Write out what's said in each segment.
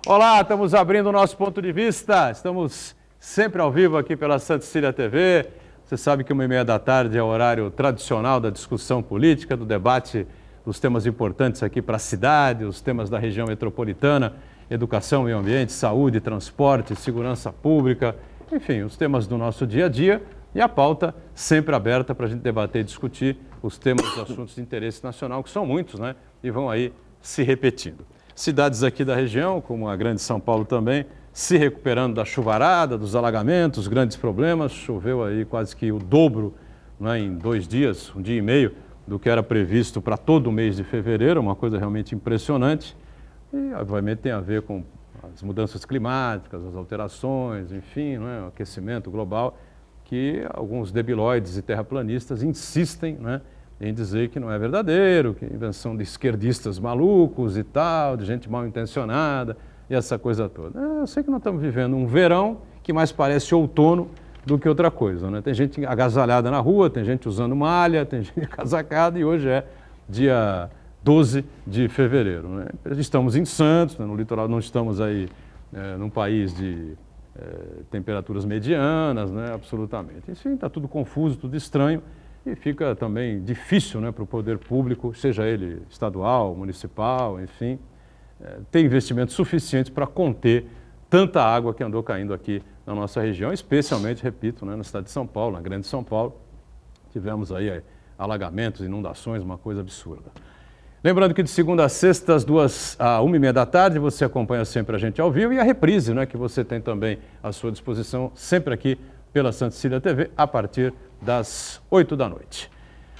Olá, estamos abrindo o nosso ponto de vista. Estamos sempre ao vivo aqui pela Santa Cecília TV. Você sabe que 13h é o horário tradicional da discussão política, do debate dos temas importantes aqui para a cidade, os temas da região metropolitana, educação, meio ambiente, saúde, transporte, segurança pública, enfim, os temas do nosso dia a dia e a pauta sempre aberta para a gente debater e discutir os temas e assuntos de interesse nacional, que são muitos, né? E vão aí se repetindo. Cidades aqui da região, como a Grande São Paulo também, se recuperando da chuvarada, dos alagamentos, grandes problemas. Choveu aí quase que o dobro, né, em 2 dias, 1 dia e meio, do que era previsto para todo o mês de fevereiro, uma coisa realmente impressionante. E, obviamente, tem a ver com as mudanças climáticas, as alterações, enfim, né, o aquecimento global, que alguns debilóides e terraplanistas insistem, né, em dizer que não é verdadeiro, que é invenção de esquerdistas malucos e tal, de gente mal intencionada e essa coisa toda. Eu sei que nós estamos vivendo um verão que mais parece outono do que outra coisa, né? Tem gente agasalhada na rua, tem gente usando malha, tem gente casacada e hoje é dia 12 de fevereiro, né? Estamos em Santos, né, no litoral, não estamos aí num país de temperaturas medianas, né, absolutamente. Enfim, está tudo confuso, tudo estranho. E fica também difícil, né, para o poder público, seja ele estadual, municipal, enfim, ter investimentos suficientes para conter tanta água que andou caindo aqui na nossa região, especialmente, repito, né, na cidade de São Paulo, na Grande São Paulo. Tivemos aí alagamentos, inundações, uma coisa absurda. Lembrando que de segunda a sexta, das 2 à 1h30, você acompanha sempre a gente ao vivo e a reprise, né, que você tem também à sua disposição, sempre aqui pela Santa Cecília TV, a partir das 8 da noite.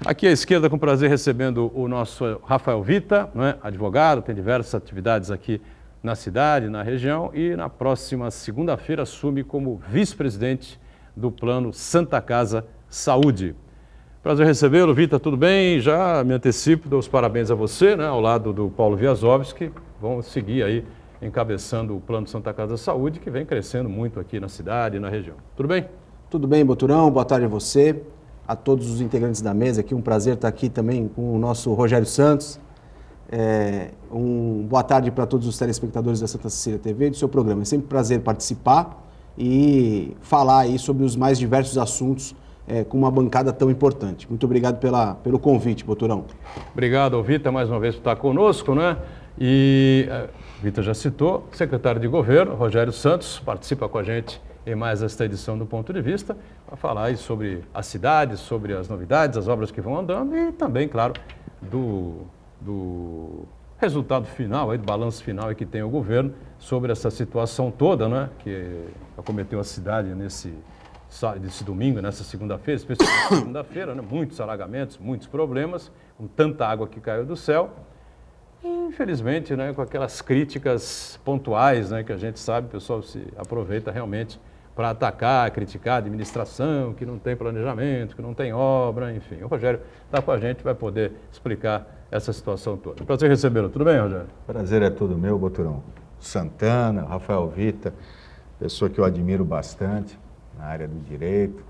Aqui à esquerda, com prazer, recebendo o nosso Rafael Vita, né, advogado, tem diversas atividades aqui na cidade, na região, e na próxima segunda-feira assume como vice-presidente do Plano Santa Casa Saúde. Prazer recebê-lo, Vita, tudo bem? Já me antecipo, dou os parabéns a você, né, ao lado do Paulo Wiazowski, vão seguir aí encabeçando o Plano Santa Casa Saúde, que vem crescendo muito aqui na cidade e na região. Tudo bem? Tudo bem, Boturão? Boa tarde a você, a todos os integrantes da mesa aqui. Um prazer estar aqui também com o nosso Rogério Santos. Boa tarde para todos os telespectadores da Santa Cecília TV e do seu programa. É sempre um prazer participar e falar aí sobre os mais diversos assuntos com uma bancada tão importante. Muito obrigado pelo convite, Boturão. Obrigado, Vita, mais uma vez por estar conosco, né? E Vita já citou, secretário de Governo, Rogério Santos, participa com a gente em mais esta edição do Ponto de Vista, para falar aí sobre a cidade, sobre as novidades, as obras que vão andando e também, claro, do resultado final, aí, do balanço final aí que tem o governo sobre essa situação toda, né, que acometeu a cidade nesse domingo, nessa segunda-feira, especialmente na segunda-feira, né, muitos alagamentos, muitos problemas, com tanta água que caiu do céu. E, infelizmente, né, com aquelas críticas pontuais, né, que a gente sabe, o pessoal se aproveita realmente para atacar, criticar a administração, que não tem planejamento, que não tem obra, enfim. O Rogério está com a gente, vai poder explicar essa situação toda. Prazer recebê-lo. Tudo bem, Rogério? Prazer é todo meu, Boturão. Santana, Rafael Vita, pessoa que eu admiro bastante na área do direito.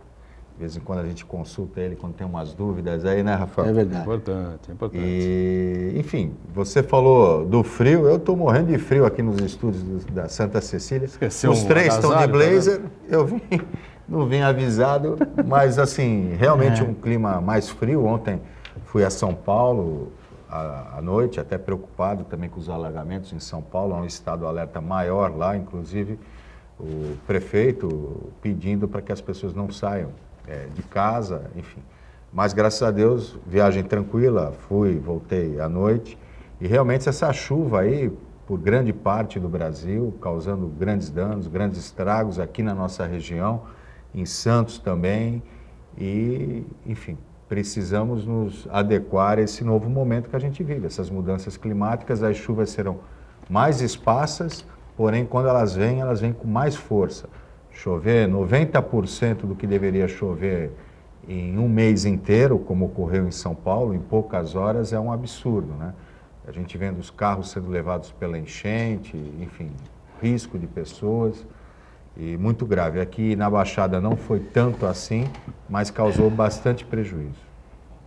De vez em quando a gente consulta ele quando tem umas dúvidas aí, né, Rafael? É verdade. Importante, importante. E, enfim, você falou do frio, eu estou morrendo de frio aqui nos estúdios da Santa Cecília. Esqueceu Os 3 estão de blazer, tá, eu não vim avisado, mas assim, realmente um clima mais frio. Ontem fui a São Paulo à noite, até preocupado também com os alagamentos em São Paulo, é um estado alerta maior lá, inclusive o prefeito pedindo para que as pessoas não saiam de casa, enfim. Mas, graças a Deus, viagem tranquila, voltei à noite. E realmente essa chuva aí, por grande parte do Brasil, causando grandes danos, grandes estragos aqui na nossa região, em Santos também. E, enfim, precisamos nos adequar a esse novo momento que a gente vive. Essas mudanças climáticas, as chuvas serão mais esparsas, porém, quando elas vêm com mais força. Chover 90% do que deveria chover em um mês inteiro, como ocorreu em São Paulo, em poucas horas, é um absurdo, né? A gente vendo os carros sendo levados pela enchente, enfim, risco de pessoas, e muito grave. Aqui na Baixada não foi tanto assim, mas causou bastante prejuízo.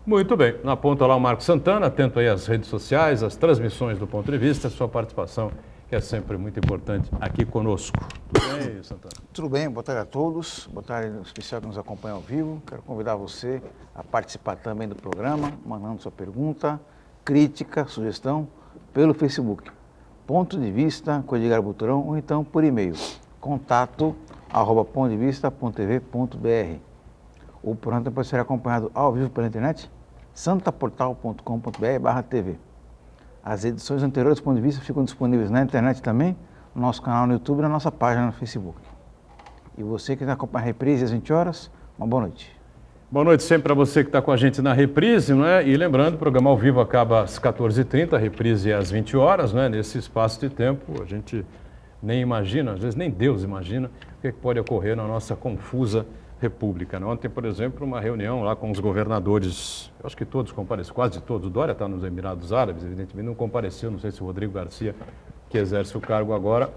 Muito bem. Na ponta lá o Marco Santana, atento aí às redes sociais, às transmissões do Ponto de Vista, sua participação que é sempre muito importante aqui conosco. Tudo bem, Santana? Tudo bem, boa tarde a todos, boa tarde ao especial que nos acompanha ao vivo. Quero convidar você a participar também do programa, mandando sua pergunta, crítica, sugestão pelo Facebook. Ponto de Vista com Edgar Buturão ou então por e-mail, contato@pontodevista.tv.br. O programa depois será acompanhado ao vivo pela internet, santaportal.com.br/tv. As edições anteriores do Ponto de Vista ficam disponíveis na internet também, no nosso canal no YouTube e na nossa página no Facebook. E você que está acompanhando a reprise às 20 horas, uma boa noite. Boa noite sempre para você que está com a gente na reprise, não é? E lembrando, o programa ao vivo acaba às 14h30, a reprise é às 20 horas, não é? Nesse espaço de tempo, a gente nem imagina, às vezes nem Deus imagina o que pode ocorrer na nossa confusa república. Ontem, por exemplo, uma reunião lá com os governadores, eu acho que todos compareceram, quase todos, o Dória está nos Emirados Árabes, evidentemente não compareceu, não sei se o Rodrigo Garcia, que exerce o cargo agora,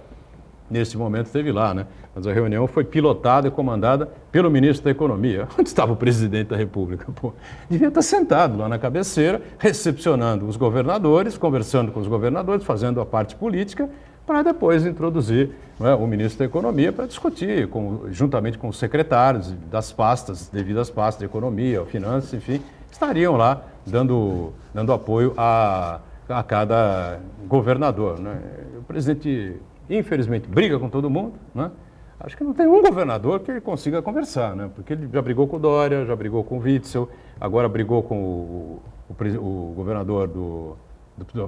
nesse momento esteve lá, né? Mas a reunião foi pilotada e comandada pelo ministro da Economia. Onde estava o presidente da República? Pô, devia estar sentado lá na cabeceira, recepcionando os governadores, conversando com os governadores, fazendo a parte política, para depois introduzir, não é, o ministro da Economia para discutir, juntamente com os secretários das pastas, devidas pastas de Economia, Finanças, enfim, estariam lá dando apoio a cada governador, né? O presidente, infelizmente, briga com todo mundo, né? Acho que não tem um governador que ele consiga conversar, né? Porque ele já brigou com o Dória, já brigou com o Witzel, agora brigou com o governador do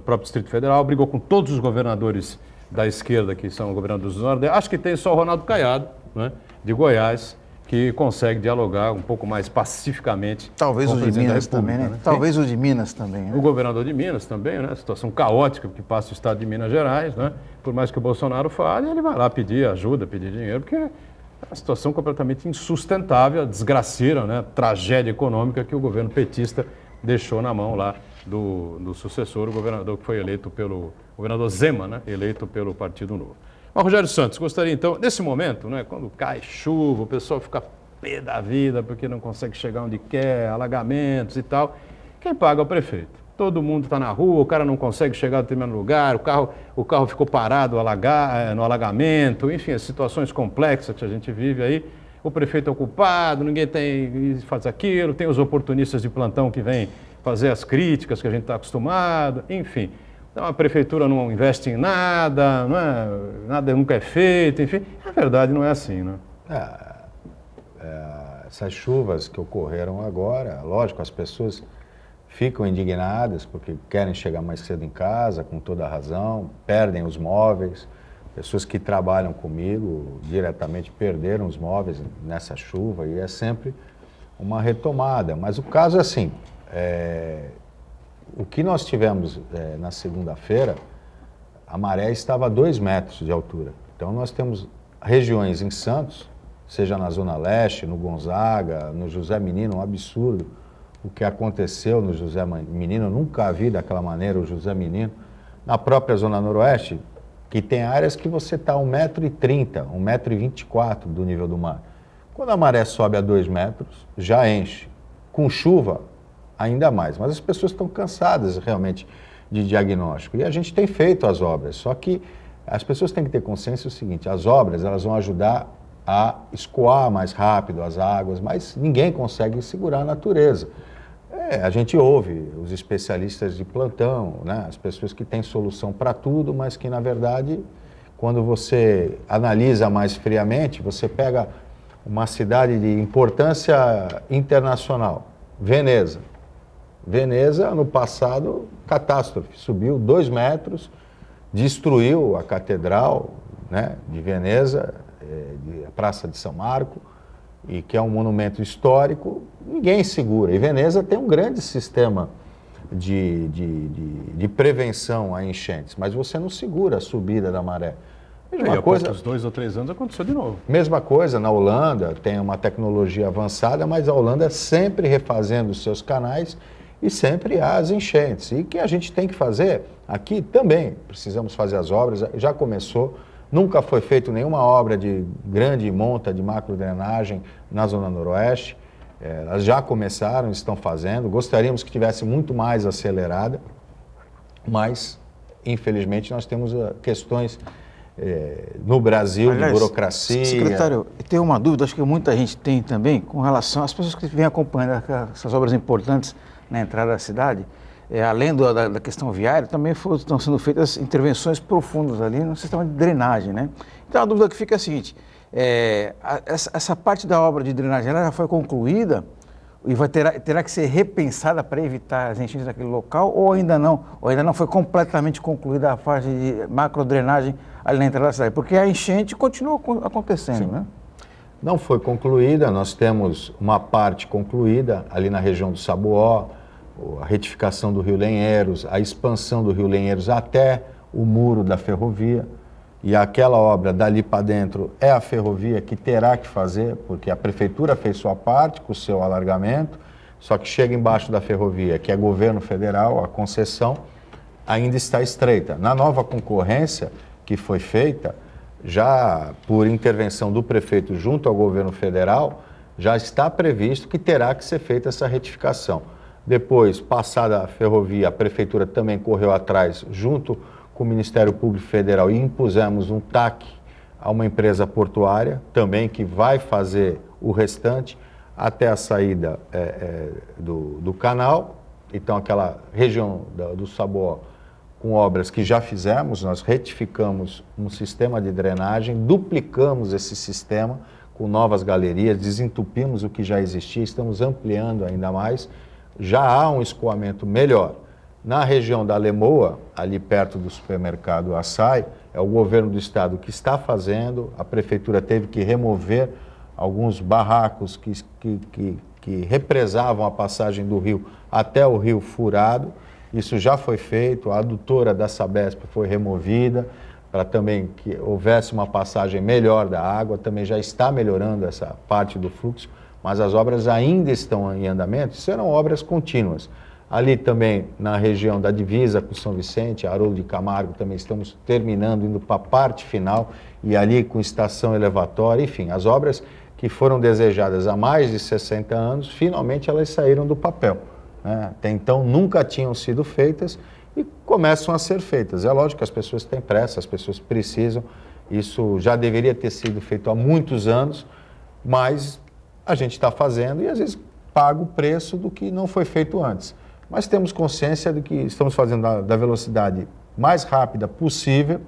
próprio Distrito Federal, brigou com todos os governadores da esquerda, que são governadores do Nordeste. Acho que tem só o Ronaldo Caiado, né, de Goiás, que consegue dialogar um pouco mais pacificamente. Talvez com o de presidente da Minas República, também, né? né? Talvez o de Minas também, né? O governador de Minas também, né? Situação caótica que passa o estado de Minas Gerais, né? Por mais que o Bolsonaro fale, ele vai lá pedir ajuda, pedir dinheiro, porque é uma situação completamente insustentável, a desgraceira, né? Tragédia econômica que o governo petista deixou na mão lá do sucessor, o governador que foi eleito pelo governador Zema, né? Eleito pelo Partido Novo. Mas, Rogério Santos, gostaria então, nesse momento, né? Quando cai chuva, o pessoal fica pé da vida porque não consegue chegar onde quer, alagamentos e tal. Quem paga é o prefeito. Todo mundo está na rua, o cara não consegue chegar a determinado lugar, o carro ficou parado no alagamento, enfim, as situações complexas que a gente vive aí. O prefeito é o culpado, ninguém faz aquilo, tem os oportunistas de plantão que vêm fazer as críticas que a gente está acostumado, enfim. Então a prefeitura não investe em nada, nada nunca é feito, enfim. Na verdade não é assim, né? Essas chuvas que ocorreram agora, lógico, as pessoas ficam indignadas porque querem chegar mais cedo em casa, com toda a razão, perdem os móveis. Pessoas que trabalham comigo diretamente perderam os móveis nessa chuva e é sempre uma retomada. Mas o caso é assim, o que nós tivemos na segunda-feira, a maré estava a 2 metros de altura. Então nós temos regiões em Santos, seja na Zona Leste, no Gonzaga, no José Menino, um absurdo o que aconteceu no José Menino, eu nunca vi daquela maneira o José Menino. Na própria Zona Noroeste, que tem áreas que você está a 1,30 m, 1,24 m do nível do mar. Quando a maré sobe a 2 metros, já enche. Com chuva, ainda mais. Mas as pessoas estão cansadas realmente de diagnóstico. E a gente tem feito as obras, só que as pessoas têm que ter consciência do seguinte, as obras elas vão ajudar a escoar mais rápido as águas, mas ninguém consegue segurar a natureza. A gente ouve os especialistas de plantão, né? As pessoas que têm solução para tudo, mas que, na verdade, quando você analisa mais friamente, você pega uma cidade de importância internacional, Veneza. Veneza, no passado, catástrofe, subiu 2 metros, destruiu a catedral, né, de Veneza, a Praça de São Marco, e que é um monumento histórico, ninguém segura. E Veneza tem um grande sistema de prevenção a enchentes, mas você não segura a subida da maré. Mesma coisa, há poucos 2 ou 3 anos aconteceu de novo. Mesma coisa na Holanda, tem uma tecnologia avançada, mas a Holanda sempre refazendo os seus canais e sempre há as enchentes. E o que a gente tem que fazer aqui também, precisamos fazer as obras, já começou. Nunca foi feita nenhuma obra de grande monta de macrodrenagem na Zona Noroeste. Elas já começaram, estão fazendo. Gostaríamos que tivesse muito mais acelerada, mas infelizmente, nós temos questões no Brasil, Aliás, de burocracia. Secretário, tem uma dúvida, acho que muita gente tem também, com relação às pessoas que vêm acompanhando essas obras importantes na entrada da cidade. Além da questão viária, também estão sendo feitas intervenções profundas ali no sistema de drenagem, né? Então a dúvida que fica é a seguinte, essa parte da obra de drenagem ela já foi concluída e terá que ser repensada para evitar as enchentes daquele local ou ainda não? Ou ainda não foi completamente concluída a fase de macrodrenagem ali na entrada da cidade? Porque a enchente continua acontecendo, né? Não foi concluída, nós temos uma parte concluída ali na região do Sabuó, a retificação do Rio Lenheiros, a expansão do Rio Lenheiros até o muro da ferrovia, e aquela obra dali para dentro é a ferrovia que terá que fazer, porque a prefeitura fez sua parte com o seu alargamento, só que chega embaixo da ferrovia, que é governo federal, a concessão ainda está estreita. Na nova concorrência que foi feita, já por intervenção do prefeito junto ao governo federal, já está previsto que terá que ser feita essa retificação. Depois, passada a ferrovia, a prefeitura também correu atrás, junto com o Ministério Público Federal, e impusemos um TAC a uma empresa portuária, também que vai fazer o restante até a saída do canal. Então, aquela região do Sabuó, com obras que já fizemos, nós retificamos um sistema de drenagem, duplicamos esse sistema com novas galerias, desentupimos o que já existia, estamos ampliando ainda mais. Já há um escoamento melhor. Na região da Lemoa, ali perto do supermercado Açaí, é o governo do estado que está fazendo, a prefeitura teve que remover alguns barracos que represavam a passagem do rio até o rio furado. Isso já foi feito, a adutora da Sabesp foi removida, para também que houvesse uma passagem melhor da água, também já está melhorando essa parte do fluxo, mas as obras ainda estão em andamento, serão obras contínuas. Ali também, na região da divisa com São Vicente, Haroldo de Camargo, também estamos terminando, indo para a parte final, e ali com estação elevatória, enfim, as obras que foram desejadas há mais de 60 anos, finalmente elas saíram do papel, né? Até então nunca tinham sido feitas e começam a ser feitas. É lógico que as pessoas têm pressa, as pessoas precisam, isso já deveria ter sido feito há muitos anos, mas a gente está fazendo e às vezes paga o preço do que não foi feito antes. Mas temos consciência de que estamos fazendo da velocidade mais rápida possível.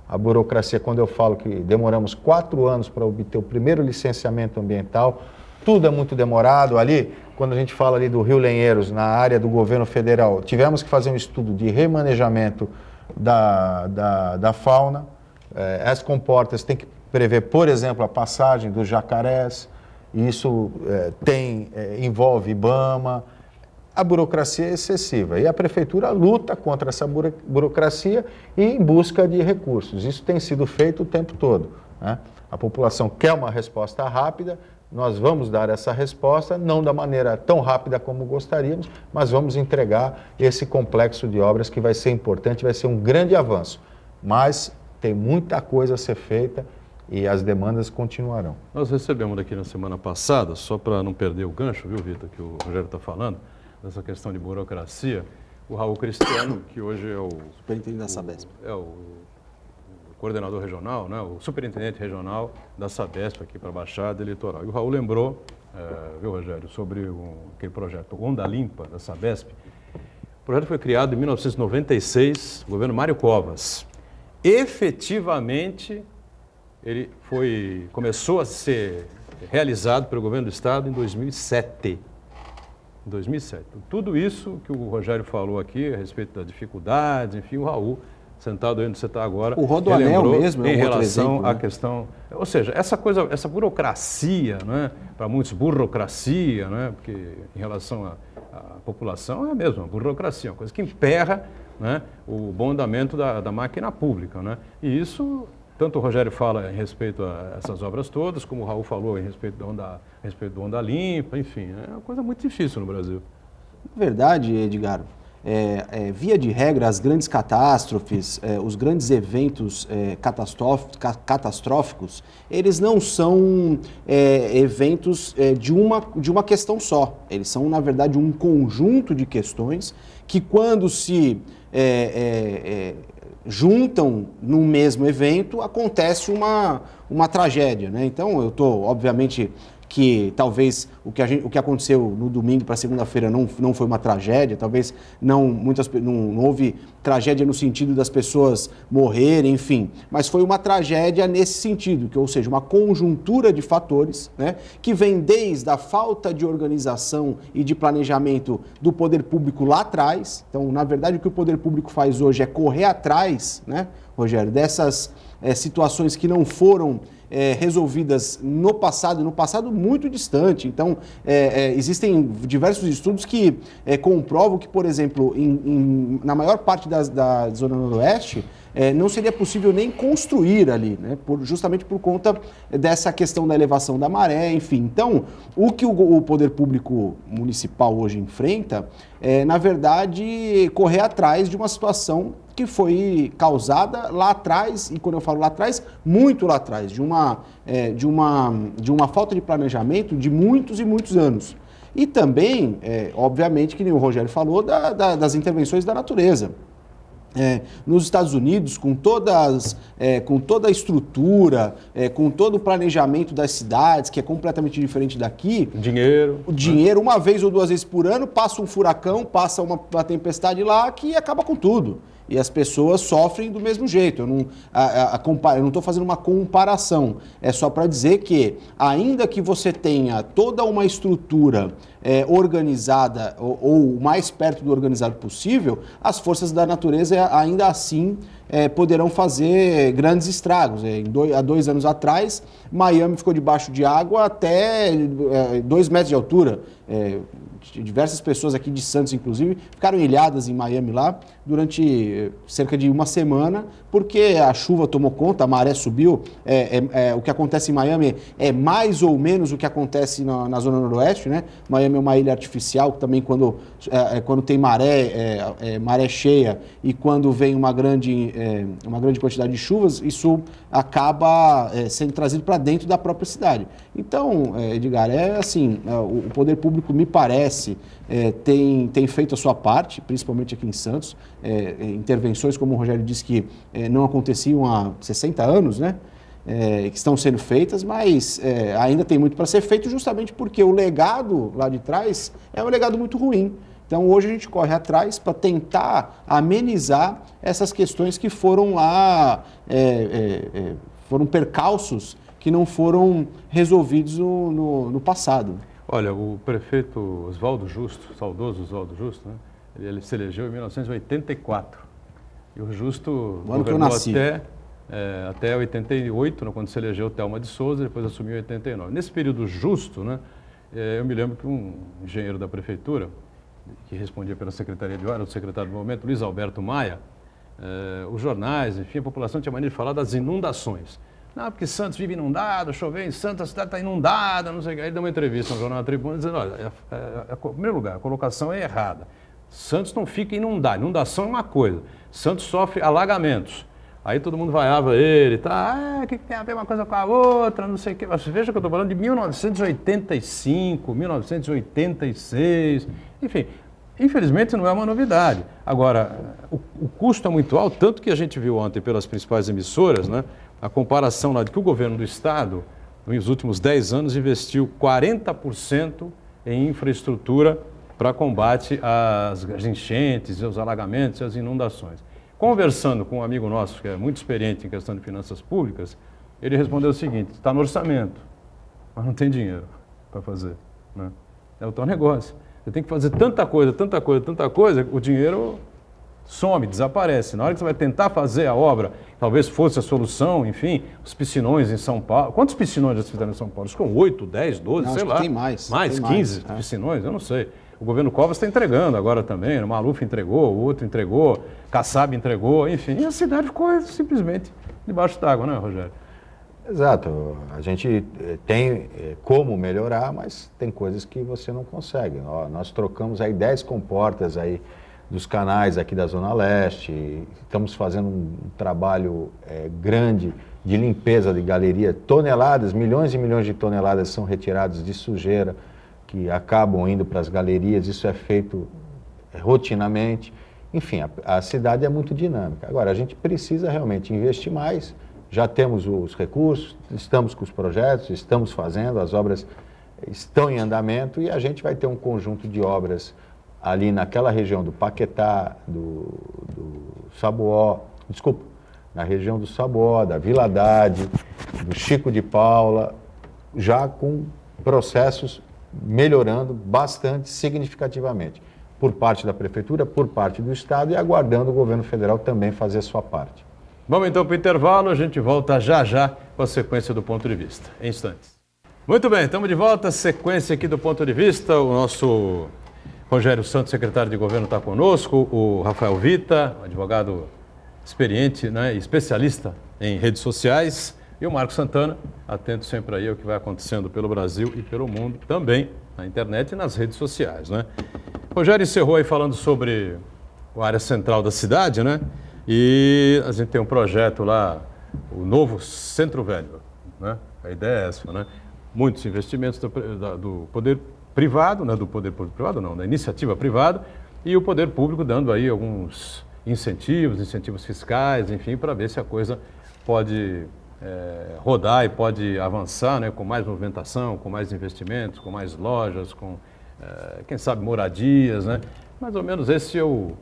A burocracia, quando eu falo que demoramos 4 anos para obter o primeiro licenciamento ambiental, tudo é muito demorado. Ali, quando a gente fala ali do Rio Lenheiros, na área do governo federal, tivemos que fazer um estudo de remanejamento da fauna. As comportas têm que prever, por exemplo, a passagem dos jacarés. Isso envolve IBAMA. A burocracia é excessiva e a prefeitura luta contra essa burocracia e em busca de recursos. Isso tem sido feito o tempo todo, né? A população quer uma resposta rápida, nós vamos dar essa resposta, não da maneira tão rápida como gostaríamos, mas vamos entregar esse complexo de obras que vai ser importante, vai ser um grande avanço. Mas tem muita coisa a ser feita e as demandas continuarão. Nós recebemos daqui na semana passada, só para não perder o gancho, viu, Vitor, que o Rogério está falando, dessa questão de burocracia, o Raul Cristiano, que hoje é o Superintendente da Sabesp. É o coordenador regional, né, o superintendente regional da Sabesp aqui para a Baixada e Litoral. E o Raul lembrou, viu, Rogério, sobre aquele projeto Onda Limpa da Sabesp. O projeto foi criado em 1996, governo Mário Covas. Efetivamente, ele começou a ser realizado pelo governo do estado em 2007. Em 2007. Tudo isso que o Rogério falou aqui a respeito das dificuldades, enfim, o Raul, sentado aí onde você está agora, o Rodoanel mesmo em é um outro relação exemplo, né? à questão, ou seja, essa burocracia, né, para muitos burocracia, né, porque em relação à população é a mesma, burocracia, uma coisa que emperra, né, o bom andamento da máquina pública, né, e isso tanto o Rogério fala em respeito a essas obras todas, como o Raul falou em respeito do Onda Limpa, enfim, é uma coisa muito difícil no Brasil. Na verdade, Edgar, via de regra, as grandes catástrofes, os grandes eventos catastróficos, eles não são eventos de uma questão só. Eles são, na verdade, um conjunto de questões que, quando se juntam num mesmo evento, acontece uma tragédia, né? Então, eu estou, obviamente, que talvez o que aconteceu no domingo para segunda-feira não foi uma tragédia, talvez não houve tragédia no sentido das pessoas morrerem, enfim, mas foi uma tragédia nesse sentido, ou seja, uma conjuntura de fatores, né, que vem desde a falta de organização e de planejamento do poder público lá atrás. Então, na verdade, o que o poder público faz hoje é correr atrás, né, Rogério, dessas situações que não foram resolvidas no passado muito distante. Então, existem diversos estudos que comprovam que, por exemplo, na maior parte da Zona Noroeste, não seria possível nem construir ali, né? Justamente por conta dessa questão da elevação da maré, enfim. Então, o que o poder público municipal hoje enfrenta é, na verdade, correr atrás de uma situação que foi causada lá atrás, e quando eu falo lá atrás, muito lá atrás, de uma falta de planejamento de muitos e muitos anos. E também, obviamente, que nem o Rogério falou, das intervenções da natureza. Nos Estados Unidos, com toda a estrutura, com todo o planejamento das cidades, que é completamente diferente daqui. O dinheiro, uma vez ou duas vezes por ano, passa um furacão, passa uma tempestade lá que acaba com tudo. E as pessoas sofrem do mesmo jeito. Eu não estou fazendo uma comparação. É só para dizer que, ainda que você tenha toda uma estrutura organizada ou o mais perto do organizado possível, as forças da natureza ainda assim poderão fazer grandes estragos. Há 2 anos atrás, Miami ficou debaixo de água até 2 metros de altura. Diversas pessoas aqui de Santos, inclusive, ficaram ilhadas em Miami lá durante cerca de 1 semana, porque a chuva tomou conta, a maré subiu. O que acontece em Miami é mais ou menos o que acontece na Zona Noroeste, né? Miami é uma ilha artificial, também quando tem maré cheia e quando vem uma grande quantidade de chuvas, isso acaba sendo trazido para dentro da própria cidade. Então, Edgar, o poder público, me parece, tem feito a sua parte, principalmente aqui em Santos, intervenções, como o Rogério disse, que não aconteciam há 60 anos, né? Que estão sendo feitas, mas ainda tem muito para ser feito, justamente porque o legado lá de trás é um legado muito ruim. Então, hoje a gente corre atrás para tentar amenizar essas questões que foram lá, foram percalços que não foram resolvidos no passado. Olha, o prefeito Oswaldo Justo, saudoso Oswaldo Justo, né? Ele se elegeu em 1984. E o Justo governou até 88, né, quando se elegeu Thelma de Souza, depois assumiu em 89. Nesse período Justo, né, eu me lembro que um engenheiro da prefeitura, que respondia pela Secretaria de Obras, o secretário do momento, Luiz Alberto Maia, os jornais, enfim, a população tinha maneira de falar das inundações. Não, porque Santos vive inundado, choveu em Santos, a cidade está inundada, não sei o que. Aí deu uma entrevista no jornal da Tribuna dizendo, olha, em primeiro lugar, a colocação é errada. Santos não fica inundado, inundação é uma coisa. Santos sofre alagamentos. Aí todo mundo vaiava ele, tá, que tem a ver uma coisa com a outra, não sei o que. Mas veja que eu estou falando de 1985, 1986, enfim. Infelizmente não é uma novidade. Agora, o custo é muito alto, tanto que a gente viu ontem pelas principais emissoras, né, a comparação lá de que o governo do estado, nos últimos 10 anos, investiu 40% em infraestrutura para combate às enchentes, aos alagamentos e às inundações. Conversando com um amigo nosso, que é muito experiente em questão de finanças públicas, ele respondeu o seguinte: está no orçamento, mas não tem dinheiro para fazer, né? É o teu negócio. Você tem que fazer tanta coisa, o dinheiro some, desaparece. Na hora que você vai tentar fazer a obra, talvez fosse a solução, enfim, os piscinões em São Paulo. Quantos piscinões já se fizeram em São Paulo? Acho que 8, 10, 12, não, sei lá. Tem mais. Mais, tem 15 piscinões, eu não sei. O governo Covas está entregando agora também, o Maluf entregou, o outro entregou, Kassab entregou, enfim. E a cidade ficou simplesmente debaixo d'água, né, Rogério? Exato. A gente tem como melhorar, mas tem coisas que você não consegue. Nós trocamos aí 10 comportas aí dos canais aqui da Zona Leste, estamos fazendo um trabalho grande de limpeza de galeria, toneladas, milhões e milhões de toneladas são retiradas de sujeira, que acabam indo para as galerias, isso é feito rotineiramente. Enfim, a cidade é muito dinâmica. Agora, a gente precisa realmente investir mais, já temos os recursos, estamos com os projetos, estamos fazendo, as obras estão em andamento e a gente vai ter um conjunto de obras ali naquela região do Paquetá, do Sabuó, desculpa, na região do Sabuó, da Vila Haddad, do Chico de Paula, já com processos melhorando bastante significativamente, por parte da Prefeitura, por parte do Estado e aguardando o governo federal também fazer a sua parte. Vamos então para o intervalo, a gente volta já já com a sequência do Ponto de Vista, em instantes. Muito bem, estamos de volta, sequência aqui do Ponto de Vista, o nosso Rogério Santos, secretário de Governo, está conosco, o Rafael Vita, advogado experiente, né, especialista em redes sociais, e o Marco Santana, atento sempre aí ao que vai acontecendo pelo Brasil e pelo mundo, também na internet e nas redes sociais, né? O Rogério encerrou aí falando sobre a área central da cidade, né? E a gente tem um projeto lá, o novo Centro Velho, né? A ideia é essa, né? Muitos investimentos do poder privado, né? Do poder público privado não, da iniciativa privada, e o poder público dando aí alguns incentivos fiscais, enfim, para ver se a coisa pode rodar e pode avançar, né, com mais movimentação, com mais investimentos, com mais lojas, com, quem sabe, moradias, né? Mais ou menos esse é o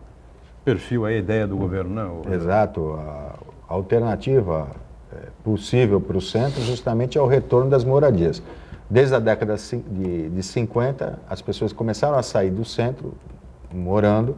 perfil, a ideia do governo, né? Exato. A alternativa possível para o centro justamente é o retorno das moradias. Desde a década de 50, as pessoas começaram a sair do centro, morando,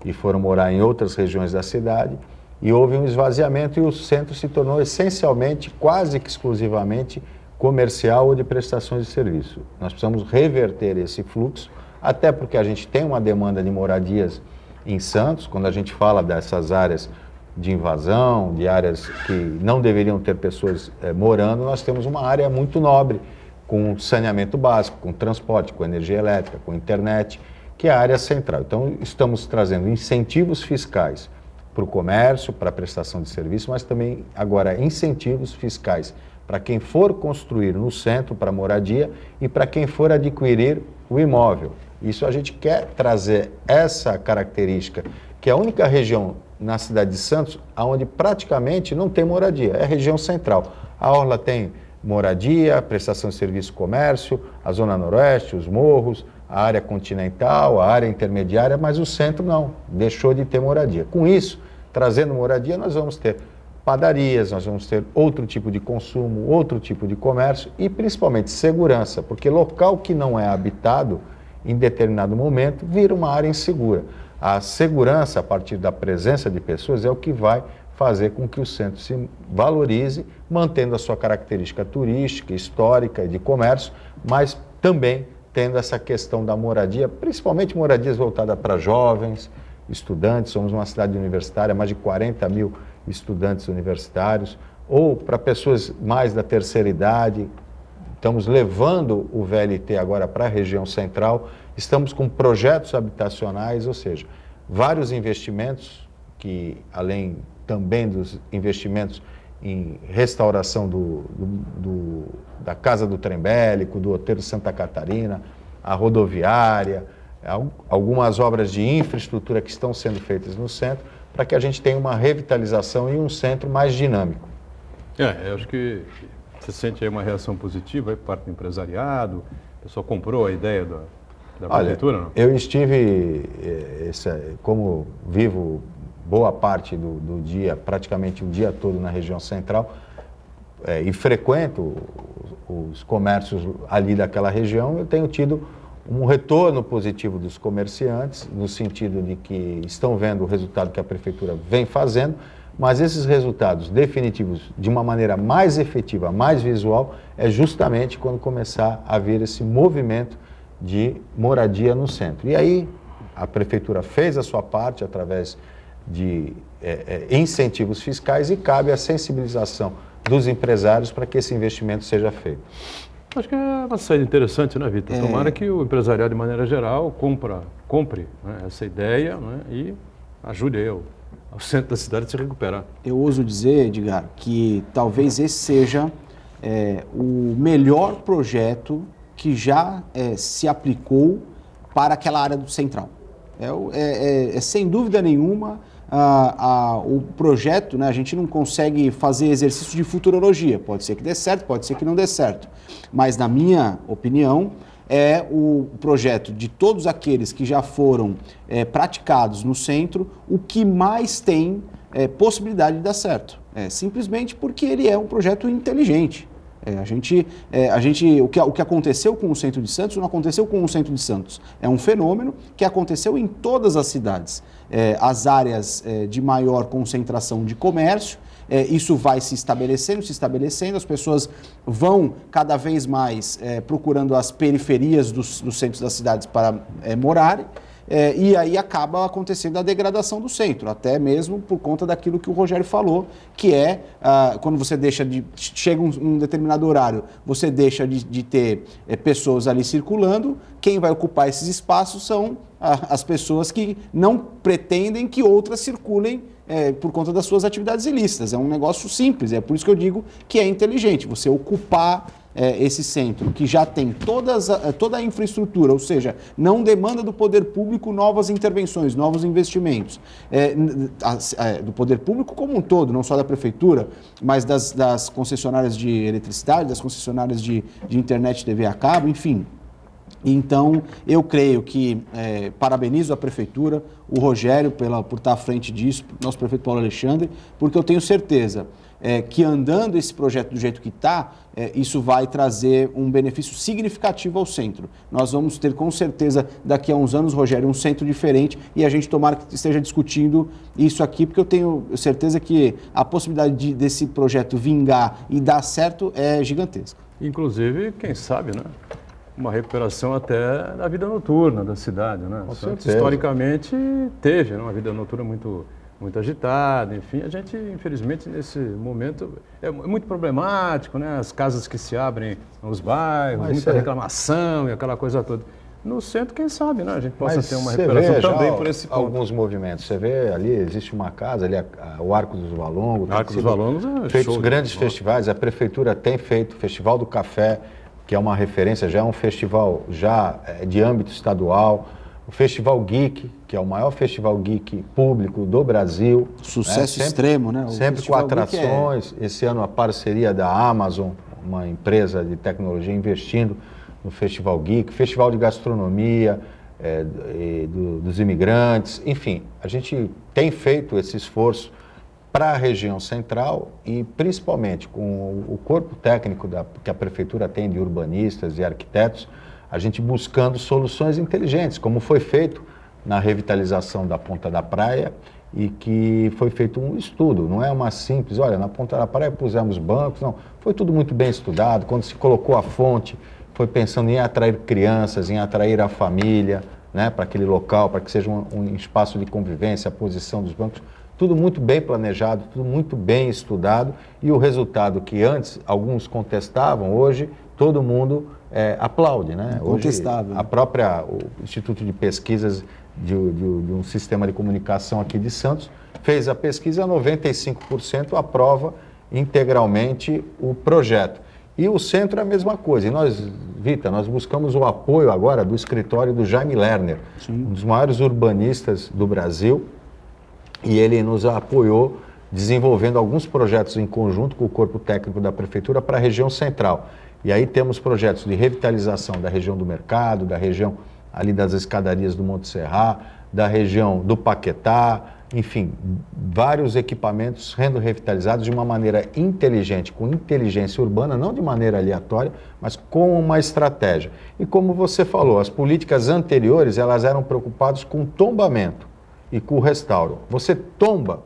e foram morar em outras regiões da cidade, e houve um esvaziamento e o centro se tornou essencialmente, quase que exclusivamente, comercial ou de prestações de serviço. Nós precisamos reverter esse fluxo, até porque a gente tem uma demanda de moradias em Santos, quando a gente fala dessas áreas de invasão, de áreas que não deveriam ter pessoas morando, nós temos uma área muito nobre, com saneamento básico, com transporte, com energia elétrica, com internet, que é a área central. Então, estamos trazendo incentivos fiscais para o comércio, para a prestação de serviço, mas também agora incentivos fiscais para quem for construir no centro, para moradia, e para quem for adquirir o imóvel. Isso a gente quer trazer essa característica, que é a única região na cidade de Santos onde praticamente não tem moradia, é a região central. A orla tem moradia, prestação de serviço, comércio, a zona noroeste, os morros, a área continental, a área intermediária, mas o centro não, deixou de ter moradia. Com isso, trazendo moradia, nós vamos ter padarias, nós vamos ter outro tipo de consumo, outro tipo de comércio e principalmente segurança, porque local que não é habitado, em determinado momento, vira uma área insegura. A segurança, a partir da presença de pessoas, é o que vai fazer com que o centro se valorize, mantendo a sua característica turística, histórica e de comércio, mas também tendo essa questão da moradia, principalmente moradias voltadas para jovens, estudantes. Somos uma cidade universitária, mais de 40 mil estudantes universitários, ou para pessoas mais da terceira idade. Estamos levando o VLT agora para a região central, estamos com projetos habitacionais, ou seja, vários investimentos que, além também dos investimentos em restauração da Casa do Trem Bélico, do Roteiro Santa Catarina, a rodoviária, algumas obras de infraestrutura que estão sendo feitas no centro, para que a gente tenha uma revitalização e um centro mais dinâmico. Eu acho que você sente aí uma reação positiva aí por parte do empresariado, o pessoal comprou a ideia da prefeitura, não? Eu estive, como vivo boa parte do dia, praticamente o dia todo na região central, e frequento os comércios ali daquela região, eu tenho tido um retorno positivo dos comerciantes, no sentido de que estão vendo o resultado que a prefeitura vem fazendo, mas esses resultados definitivos, de uma maneira mais efetiva, mais visual, é justamente quando começar a vir esse movimento de moradia no centro. E aí a prefeitura fez a sua parte através de incentivos fiscais e cabe a sensibilização dos empresários para que esse investimento seja feito. Acho que é uma saída interessante, né, Vitor? Tomara que o empresariado, de maneira geral, compre, né, essa ideia, né, e ajude aí ao centro da cidade a se recuperar. Eu ouso dizer, Edgar, que talvez esse seja o melhor projeto que já se aplicou para aquela área do central. Sem dúvida nenhuma o projeto, né, a gente não consegue fazer exercício de futurologia. Pode ser que dê certo, pode ser que não dê certo. Mas, na minha opinião, é o projeto de todos aqueles que já foram praticados no centro o que mais tem possibilidade de dar certo. Simplesmente porque ele é um projeto inteligente. O que aconteceu com o Centro de Santos não aconteceu com o Centro de Santos. É um fenômeno que aconteceu em todas as cidades. As áreas de maior concentração de comércio, isso vai se estabelecendo, as pessoas vão cada vez mais procurando as periferias dos centros das cidades para morarem. E aí acaba acontecendo a degradação do centro, até mesmo por conta daquilo que o Rogério falou, que quando você chega um determinado horário, você deixa de ter pessoas ali circulando, quem vai ocupar esses espaços são as pessoas que não pretendem que outras circulem por conta das suas atividades ilícitas. É um negócio simples, é por isso que eu digo que é inteligente, você ocupar esse centro, que já tem toda a infraestrutura, ou seja, não demanda do poder público novas intervenções, novos investimentos, do poder público como um todo, não só da prefeitura, mas das concessionárias de eletricidade, das concessionárias de internet, TV a cabo, enfim. Então, eu creio que parabenizo a prefeitura, o Rogério por estar à frente disso, nosso prefeito Paulo Alexandre, porque eu tenho certeza que andando esse projeto do jeito que está, isso vai trazer um benefício significativo ao centro. Nós vamos ter, com certeza, daqui a uns anos, Rogério, um centro diferente e a gente tomara que esteja discutindo isso aqui, porque eu tenho certeza que a possibilidade desse projeto vingar e dar certo é gigantesca. Inclusive, quem sabe, né? Uma recuperação até da vida noturna da cidade, né? Santos, historicamente, teve uma vida noturna muito agitada, enfim. A gente, infelizmente, nesse momento, é muito problemático, né? As casas que se abrem nos bairros, muita reclamação e aquela coisa toda. No centro, quem sabe, né? A gente possa ter uma recuperação também por esse ponto. Alguns movimentos. Você vê ali, existe uma casa, ali o Arco dos Valongos. O Arco dos Valongos é feitos grandes festivais. A prefeitura tem feito o Festival do Café, que é uma referência, já é um festival de âmbito estadual. O Festival Geek, que é o maior festival geek público do Brasil. Sucesso extremo, né? Sempre com atrações. Esse ano a parceria da Amazon, uma empresa de tecnologia, investindo no Festival Geek. Festival de Gastronomia, dos imigrantes. Enfim, a gente tem feito esse esforço para a região central e principalmente com o corpo técnico que a prefeitura tem de urbanistas e arquitetos, a gente buscando soluções inteligentes, como foi feito na revitalização da Ponta da Praia e que foi feito um estudo, não é uma simples, olha, na Ponta da Praia pusemos bancos, não, foi tudo muito bem estudado, quando se colocou a fonte, foi pensando em atrair crianças, em atrair a família, né, para aquele local, para que seja um espaço de convivência, a posição dos bancos, tudo muito bem planejado, tudo muito bem estudado e o resultado que antes alguns contestavam, hoje todo mundo aplaude, né? Incontestável. Hoje, o Instituto de Pesquisas de um sistema de comunicação aqui de Santos fez a pesquisa, 95% aprova integralmente o projeto. E o centro é a mesma coisa. E nós, Vita, nós buscamos o apoio agora do escritório do Jaime Lerner, um dos maiores urbanistas do Brasil, e ele nos apoiou desenvolvendo alguns projetos em conjunto com o corpo técnico da prefeitura para a região central. E aí temos projetos de revitalização da região do Mercado, da região ali das escadarias do Monte Serrat, da região do Paquetá, enfim, vários equipamentos sendo revitalizados de uma maneira inteligente, com inteligência urbana, não de maneira aleatória, mas com uma estratégia. E como você falou, as políticas anteriores, elas eram preocupadas com o tombamento e com o restauro. Você tomba,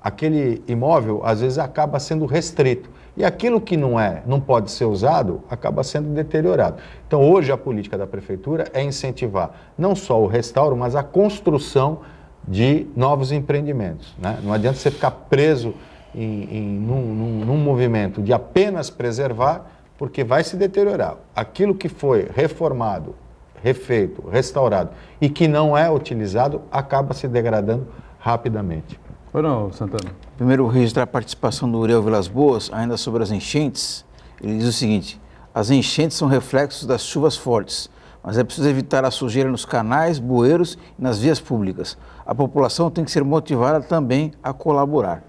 aquele imóvel às vezes acaba sendo restrito. E aquilo que não pode ser usado, acaba sendo deteriorado. Então, hoje, a política da prefeitura é incentivar não só o restauro, mas a construção de novos empreendimentos, né? Não adianta você ficar preso num movimento de apenas preservar, porque vai se deteriorar. Aquilo que foi reformado, refeito, restaurado e que não é utilizado, acaba se degradando rapidamente. Ou não, Santana? Primeiro, registrar a participação do Uriel Vilas Boas, ainda sobre as enchentes. Ele diz o seguinte: as enchentes são reflexos das chuvas fortes, mas é preciso evitar a sujeira nos canais, bueiros e nas vias públicas. A população tem que ser motivada também a colaborar.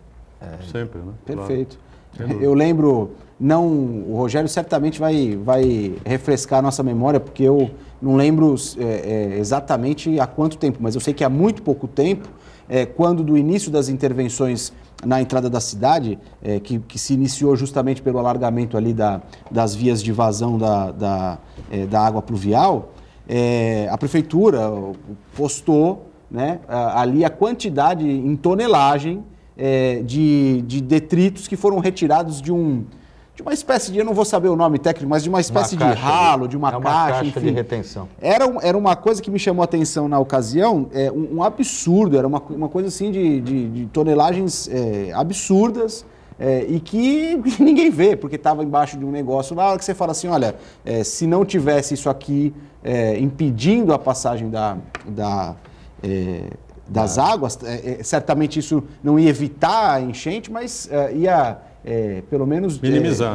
Sempre, né? Perfeito. Eu lembro, o Rogério certamente vai refrescar a nossa memória, porque eu não lembro exatamente há quanto tempo, mas eu sei que há muito pouco tempo, quando do início das intervenções na entrada da cidade, que se iniciou justamente pelo alargamento ali das vias de vazão da água pluvial, a prefeitura postou, né, ali a quantidade em tonelagem de detritos que foram retirados de uma espécie de, eu não vou saber o nome técnico, mas de uma espécie de ralo, de uma caixa, enfim. De retenção. Era uma coisa que me chamou a atenção na ocasião, um absurdo, era uma coisa assim de tonelagens absurdas, e que ninguém vê, porque estava embaixo de um negócio. Na hora que você fala assim, olha, se não tivesse isso aqui impedindo a passagem das águas, certamente isso não ia evitar a enchente, mas ia pelo menos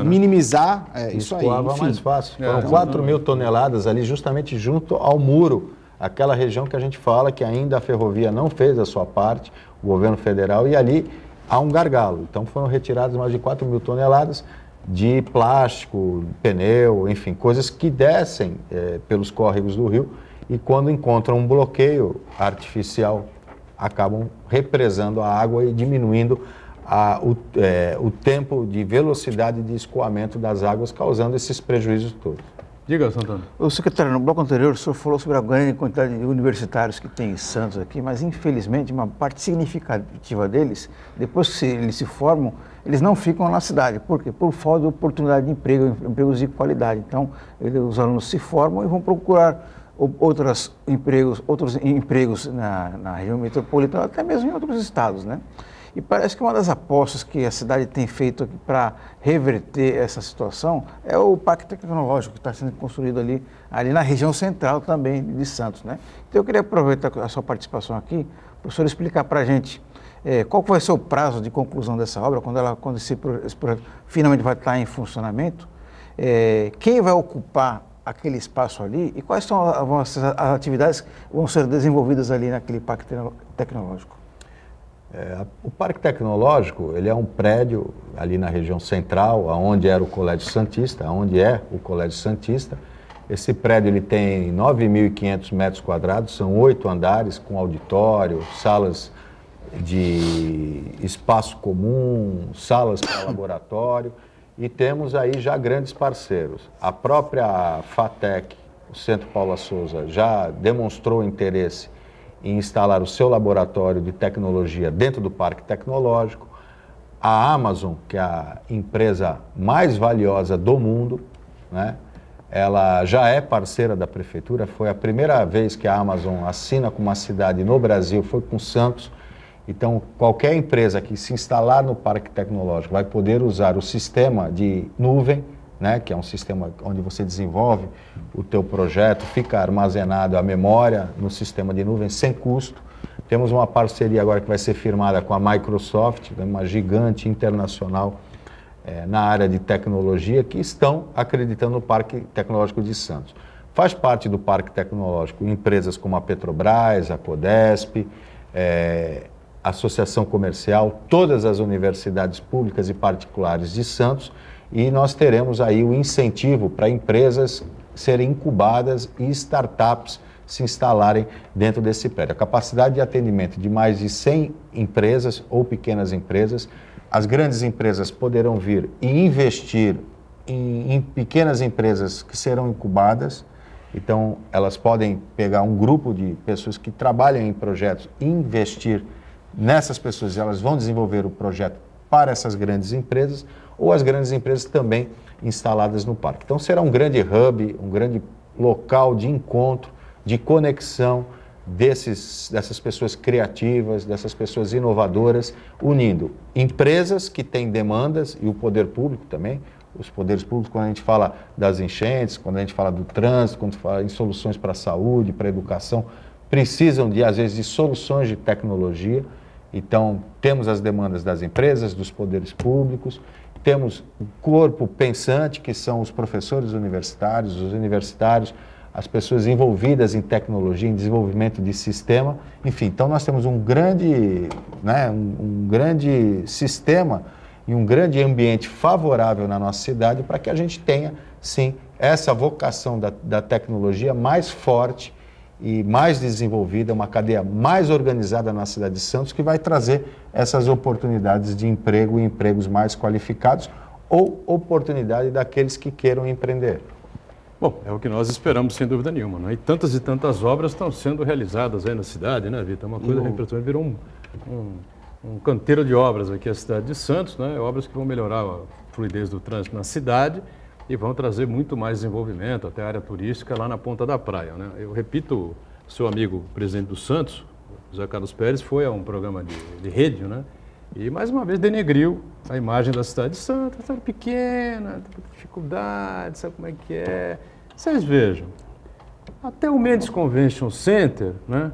minimizar isso aí. Escoava mais fácil. Foram 4.000 toneladas ali justamente junto ao muro, aquela região que a gente fala que ainda a ferrovia não fez a sua parte, o governo federal, e ali há um gargalo. Então foram retiradas mais de 4.000 toneladas de plástico, pneu, enfim, coisas que descem pelos córregos do rio e quando encontram um bloqueio artificial acabam represando a água e diminuindo o tempo de velocidade de escoamento das águas, causando esses prejuízos todos. Diga, Santana. O secretário, no bloco anterior, o senhor falou sobre a grande quantidade de universitários que tem em Santos aqui, mas infelizmente uma parte significativa deles, depois que eles se formam, eles não ficam na cidade. Por quê? Por falta de oportunidade de emprego, empregos de qualidade. Então, os alunos se formam e vão procurar outros empregos na região metropolitana, até mesmo em outros estados, né? E parece que uma das apostas que a cidade tem feito aqui para reverter essa situação é o Parque Tecnológico, que está sendo construído ali na região central também de Santos, né? Então eu queria aproveitar a sua participação aqui, para o senhor explicar para a gente qual vai ser o prazo de conclusão dessa obra, quando esse projeto finalmente vai estar em funcionamento, quem vai ocupar aquele espaço ali e quais são as atividades que vão ser desenvolvidas ali naquele Parque Tecnológico. O Parque Tecnológico, ele é um prédio ali na região central, onde era o Colégio Santista, onde é o Colégio Santista. Esse prédio ele tem 9.500 metros quadrados, são 8 andares com auditório, salas de espaço comum, salas para laboratório, e temos aí já grandes parceiros. A própria FATEC, o Centro Paula Souza, já demonstrou interesse em instalar o seu laboratório de tecnologia dentro do Parque Tecnológico. A Amazon, que é a empresa mais valiosa do mundo, né? Ela já é parceira da prefeitura, foi a primeira vez que a Amazon assina com uma cidade no Brasil, foi com Santos. Então, qualquer empresa que se instalar no Parque Tecnológico vai poder usar o sistema de nuvem, né, que é um sistema onde você desenvolve o teu projeto, fica armazenado a memória no sistema de nuvem sem custo. Temos uma parceria agora que vai ser firmada com a Microsoft, uma gigante internacional na área de tecnologia, que estão acreditando no Parque Tecnológico de Santos. Faz parte do Parque Tecnológico empresas como a Petrobras, a Codesp, a Associação Comercial, todas as universidades públicas e particulares de Santos, e nós teremos aí o incentivo para empresas serem incubadas e startups se instalarem dentro desse prédio. A capacidade de atendimento de mais de 100 empresas ou pequenas empresas. As grandes empresas poderão vir e investir em pequenas empresas que serão incubadas. Então, elas podem pegar um grupo de pessoas que trabalham em projetos e investir nessas pessoas. Elas vão desenvolver o projeto para essas grandes empresas, ou as grandes empresas também instaladas no parque. Então será um grande hub, um grande local de encontro, de conexão dessas pessoas criativas, dessas pessoas inovadoras, unindo empresas que têm demandas e o poder público também. Os poderes públicos, quando a gente fala das enchentes, quando a gente fala do trânsito, quando fala em soluções para a saúde, para a educação, precisam às vezes de soluções de tecnologia. Então, temos as demandas das empresas, dos poderes públicos, temos o corpo pensante, que são os professores universitários, os universitários, as pessoas envolvidas em tecnologia, em desenvolvimento de sistema, enfim. Então nós temos um grande sistema e um grande ambiente favorável na nossa cidade para que a gente tenha, sim, essa vocação da tecnologia mais forte e mais desenvolvida, uma cadeia mais organizada na cidade de Santos, que vai trazer essas oportunidades de emprego e empregos mais qualificados ou oportunidade daqueles que queiram empreender. Bom, é o que nós esperamos, sem dúvida nenhuma, né? E tantas obras estão sendo realizadas aí na cidade, né, Vitor? Uma coisa que virou um canteiro de obras aqui a cidade de Santos, né? Obras que vão melhorar a fluidez do trânsito na cidade e vão trazer muito mais desenvolvimento, até a área turística lá na ponta da praia, né? Eu repito, o seu amigo, o presidente do Santos, José Carlos Pérez, foi a um programa de rede, né? E mais uma vez denegriu a imagem da cidade de Santos, cidade pequena, dificuldade, sabe como é que é? Vocês vejam, até o Mendes Convention Center, né?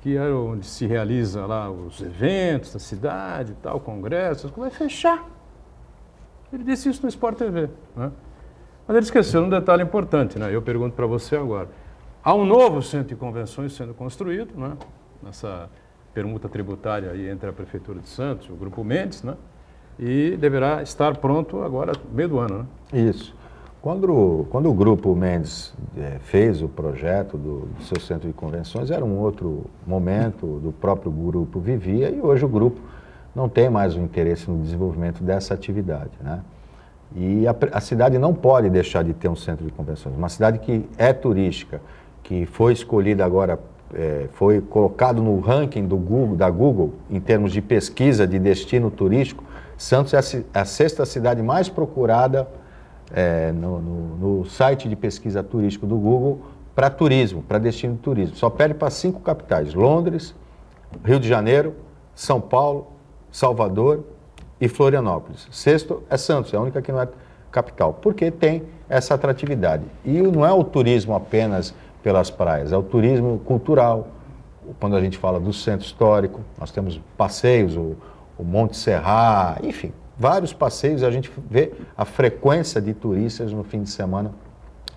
Que é onde se realiza lá os eventos da cidade e tal, congressos, vai fechar. Ele disse isso no Sport TV, né? Mas ele esqueceu um detalhe importante, né? Eu pergunto para você agora. Há um novo centro de convenções sendo construído, né? Nessa permuta tributária aí entre a Prefeitura de Santos, o Grupo Mendes, né? E deverá estar pronto agora, meio do ano, né? Isso. Quando o Grupo Mendes fez o projeto do seu centro de convenções, era um outro momento, do próprio grupo vivia, e hoje o grupo não tem mais o interesse no desenvolvimento dessa atividade, né? E a cidade não pode deixar de ter um centro de convenções. Uma cidade que é turística, que foi escolhida agora, foi colocado no ranking da Google em termos de pesquisa de destino turístico. Santos é a sexta cidade mais procurada no site de pesquisa turístico do Google para turismo, para destino de turismo. Só perde para 5 capitais: Londres, Rio de Janeiro, São Paulo, Salvador e Florianópolis. Sexto é Santos, é a única que não é capital, porque tem essa atratividade. E não é o turismo apenas pelas praias, é o turismo cultural. Quando a gente fala do centro histórico, nós temos passeios, o Monte Serra, enfim, vários passeios, a gente vê a frequência de turistas no fim de semana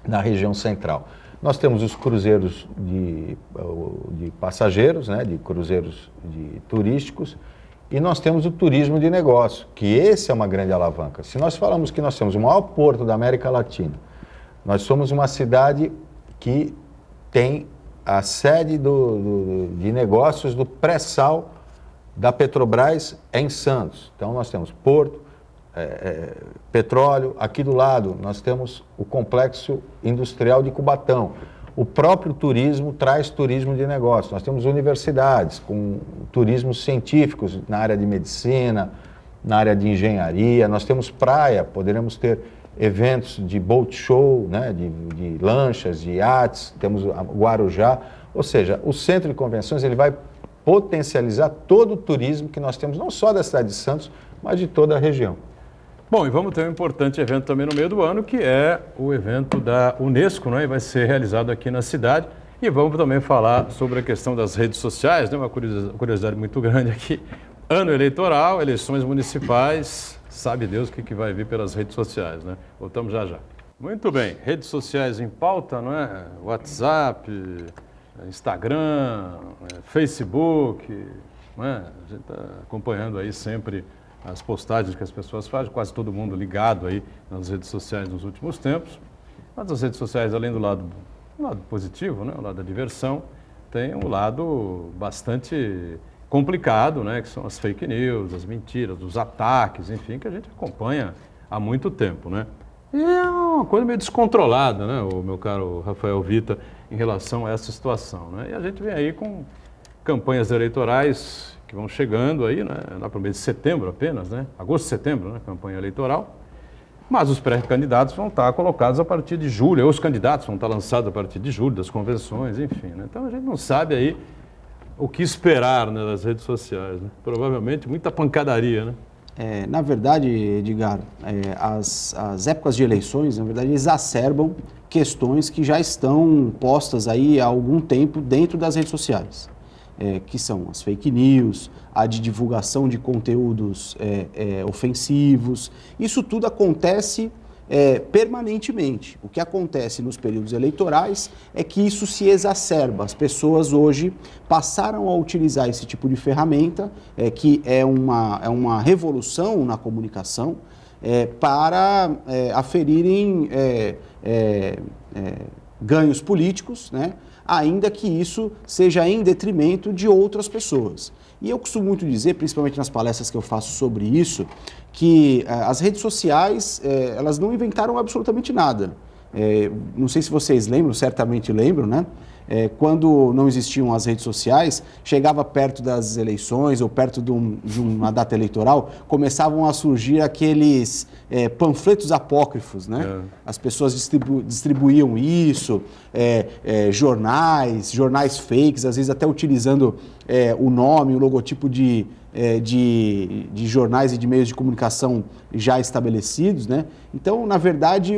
na região central. Nós temos os cruzeiros de passageiros, né, de cruzeiros turísticos, e nós temos o turismo de negócio, que esse é uma grande alavanca. Se nós falamos que nós temos o maior porto da América Latina, nós somos uma cidade que tem a sede de negócios do pré-sal da Petrobras em Santos. Então nós temos porto, petróleo, aqui do lado nós temos o complexo industrial de Cubatão. O próprio turismo traz turismo de negócio. Nós temos universidades com turismos científicos na área de medicina, na área de engenharia. Nós temos praia, poderemos ter eventos de boat show, né, de lanchas, de iates. Temos o Guarujá. Ou seja, o centro de convenções ele vai potencializar todo o turismo que nós temos, não só da cidade de Santos, mas de toda a região. Bom, e vamos ter um importante evento também no meio do ano, que é o evento da Unesco, né? E vai ser realizado aqui na cidade. E vamos também falar sobre a questão das redes sociais, né? Uma curiosidade muito grande aqui. Ano eleitoral, eleições municipais, sabe Deus o que vai vir pelas redes sociais, né? Voltamos já já. Muito bem, redes sociais em pauta, não é? WhatsApp, Instagram, Facebook, não é? A gente está acompanhando aí sempre as postagens que as pessoas fazem, quase todo mundo ligado aí nas redes sociais nos últimos tempos. Mas as redes sociais, além do lado positivo, né, o lado da diversão, tem um lado bastante complicado, né, que são as fake news, as mentiras, os ataques, enfim, que a gente acompanha há muito tempo, né? E é uma coisa meio descontrolada, né, o meu caro Rafael Vita, em relação a essa situação, né? E a gente vem aí com campanhas eleitorais que vão chegando aí, né, lá para o mês de setembro apenas, né, agosto, setembro, né, campanha eleitoral, mas os pré-candidatos vão estar colocados a partir de julho, ou os candidatos vão estar lançados a partir de julho, das convenções, enfim, né? Então a gente não sabe aí o que esperar, né, das redes sociais, né? Provavelmente muita pancadaria, né? Na verdade, Edgar, as épocas de eleições, na verdade, exacerbam questões que já estão postas aí há algum tempo dentro das redes sociais, que são as fake news, a de divulgação de conteúdos ofensivos. Isso tudo acontece permanentemente. O que acontece nos períodos eleitorais é que isso se exacerba. As pessoas hoje passaram a utilizar esse tipo de ferramenta, que é uma revolução na comunicação, para aferirem ganhos políticos, né? Ainda que isso seja em detrimento de outras pessoas. E eu costumo muito dizer, principalmente nas palestras que eu faço sobre isso, que as redes sociais, elas não inventaram absolutamente nada. Não sei se vocês lembram, certamente lembram, né? Quando não existiam as redes sociais, chegava perto das eleições ou perto de uma data eleitoral, começavam a surgir aqueles panfletos apócrifos, né? As pessoas distribuíam isso, jornais fakes, às vezes até utilizando o nome, o logotipo de jornais e de meios de comunicação já estabelecidos, né? Então, na verdade,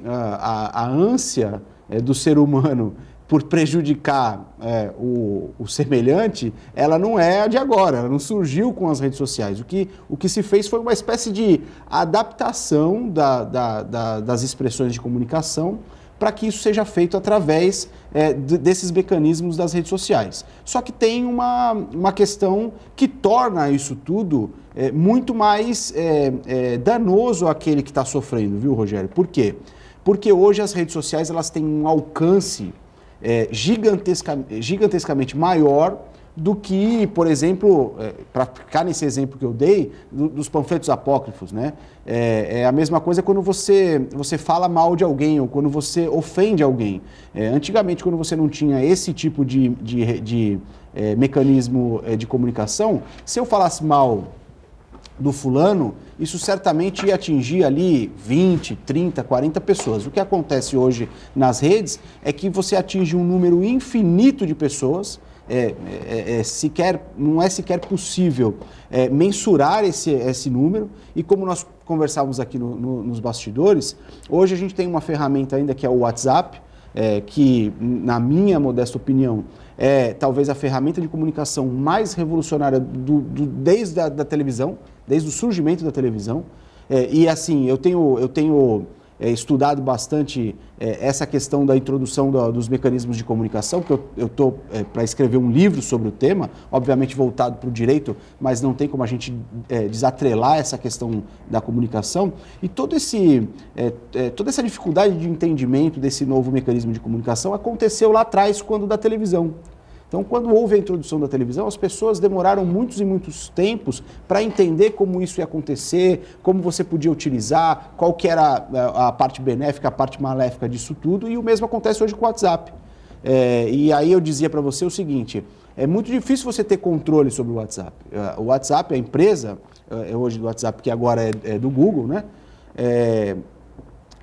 a ânsia do ser humano por prejudicar o semelhante, ela não é a de agora, ela não surgiu com as redes sociais. O que se fez foi uma espécie de adaptação das expressões de comunicação para que isso seja feito através desses mecanismos das redes sociais. Só que tem uma questão que torna isso tudo muito mais danoso àquele que está sofrendo, viu, Rogério? Por quê? Porque hoje as redes sociais elas têm um alcance gigantescamente maior do que, por exemplo, para ficar nesse exemplo que eu dei, dos panfletos apócrifos, né? É a mesma coisa quando você fala mal de alguém ou quando você ofende alguém. Antigamente, quando você não tinha esse tipo de mecanismo de comunicação, se eu falasse mal do fulano, isso certamente ia atingir ali 20, 30, 40 pessoas. O que acontece hoje nas redes é que você atinge um número infinito de pessoas, não é sequer possível mensurar esse número, e como nós conversávamos aqui nos bastidores, hoje a gente tem uma ferramenta ainda que é o WhatsApp, que, na minha modesta opinião, é talvez a ferramenta de comunicação mais revolucionária desde a televisão, desde o surgimento da televisão. E assim, eu tenho estudado bastante essa questão da introdução dos mecanismos de comunicação, que eu estou para escrever um livro sobre o tema, obviamente voltado para o direito, mas não tem como a gente desatrelar essa questão da comunicação. E toda essa dificuldade de entendimento desse novo mecanismo de comunicação aconteceu lá atrás, quando da televisão. Então, quando houve a introdução da televisão, as pessoas demoraram muitos e muitos tempos para entender como isso ia acontecer, como você podia utilizar, qual que era a parte benéfica, a parte maléfica disso tudo, e o mesmo acontece hoje com o WhatsApp. E aí eu dizia para você o seguinte, é muito difícil você ter controle sobre o WhatsApp. O WhatsApp, a empresa, hoje do WhatsApp, que agora é do Google, né?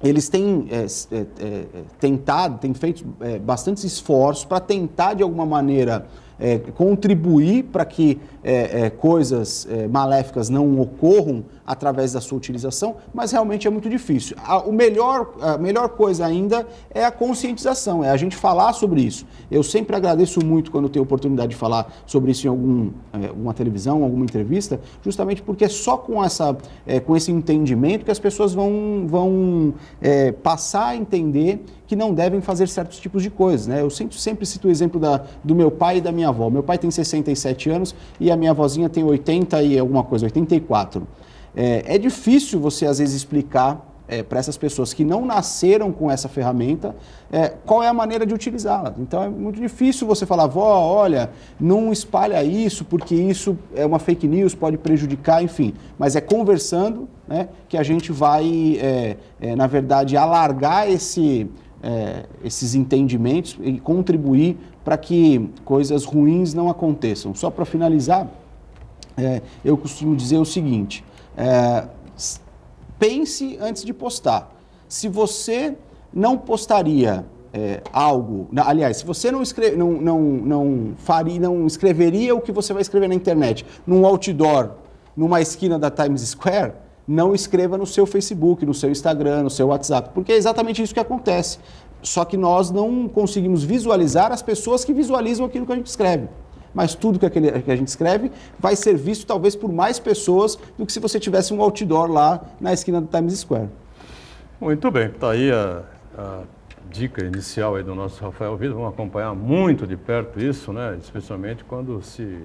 Eles têm têm feito bastantes esforços para tentar, de alguma maneira, contribuir para que coisas maléficas não ocorram através da sua utilização, mas realmente é muito difícil. A melhor coisa ainda é a conscientização, é a gente falar sobre isso. Eu sempre agradeço muito quando tenho oportunidade de falar sobre isso em alguma televisão, alguma entrevista, justamente porque é só com esse entendimento que as pessoas vão passar a entender que não devem fazer certos tipos de coisas, né? Eu sempre cito o exemplo do meu pai e da minha avó. Meu pai tem 67 anos e a minha avózinha tem 80 e alguma coisa, 84. É difícil você, às vezes, explicar para essas pessoas que não nasceram com essa ferramenta qual é a maneira de utilizá-la. Então, é muito difícil você falar, vó, olha, não espalha isso, porque isso é uma fake news, pode prejudicar, enfim. Mas é conversando, né, que a gente vai, na verdade, alargar esses entendimentos e contribuir para que coisas ruins não aconteçam. Só para finalizar, eu costumo dizer o seguinte, pense antes de postar. Se você não postaria algo, aliás, se você não escreveria o que você vai escrever na internet, num outdoor, numa esquina da Times Square, não escreva no seu Facebook, no seu Instagram, no seu WhatsApp, porque é exatamente isso que acontece. Só que nós não conseguimos visualizar as pessoas que visualizam aquilo que a gente escreve. Mas tudo que a gente escreve vai ser visto talvez por mais pessoas do que se você tivesse um outdoor lá na esquina do Times Square. Muito bem, está aí a dica inicial aí do nosso Rafael Vitor. Vamos acompanhar muito de perto isso, né? Especialmente quando se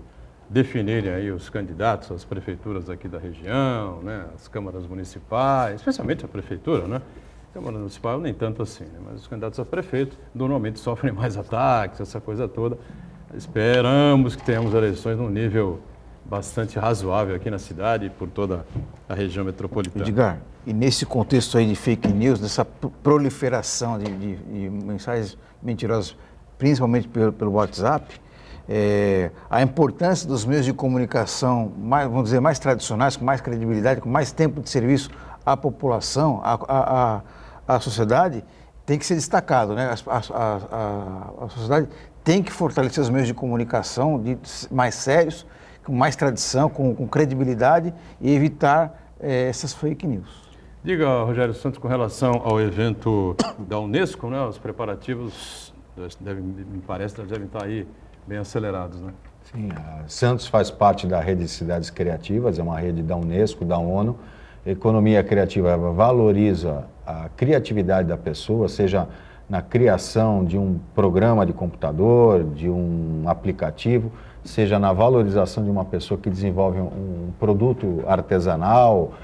definirem aí os candidatos às prefeituras aqui da região, né? As câmaras municipais, especialmente a prefeitura, né? Câmara municipal nem tanto assim, né? Mas os candidatos a prefeito normalmente sofrem mais ataques, essa coisa toda. Esperamos que tenhamos eleições num nível bastante razoável aqui na cidade e por toda a região metropolitana. Edgar, e nesse contexto aí de fake news, dessa proliferação de mensagens mentirosas, principalmente pelo WhatsApp, a importância dos meios de comunicação, vamos dizer, mais tradicionais, com mais credibilidade, com mais tempo de serviço à população, à sociedade, tem que ser destacado, né? A sociedade tem que fortalecer os meios de comunicação mais sérios, com mais tradição, com credibilidade e evitar essas fake news. Diga, Rogério Santos, com relação ao evento da Unesco, né? Os preparativos, me parece, devem estar aí bem acelerados, né? Sim, a Santos faz parte da rede de cidades criativas, é uma rede da Unesco, da ONU. Economia criativa valoriza a criatividade da pessoa, seja na criação de um programa de computador, de um aplicativo, seja na valorização de uma pessoa que desenvolve um produto artesanal,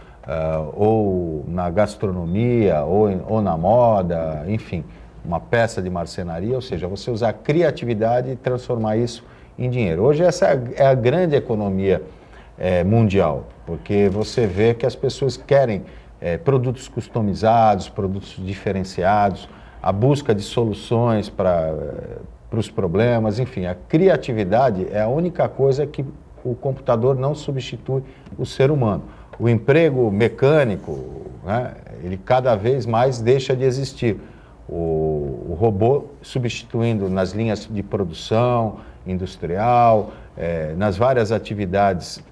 ou na gastronomia, ou na moda, enfim, uma peça de marcenaria, ou seja, você usar a criatividade e transformar isso em dinheiro. Hoje essa é a grande economia mundial, porque você vê que as pessoas querem produtos customizados, produtos diferenciados, a busca de soluções para os problemas, enfim, a criatividade é a única coisa que o computador não substitui o ser humano. O emprego mecânico, né, ele cada vez mais deixa de existir. O robô substituindo nas linhas de produção industrial, nas várias atividades,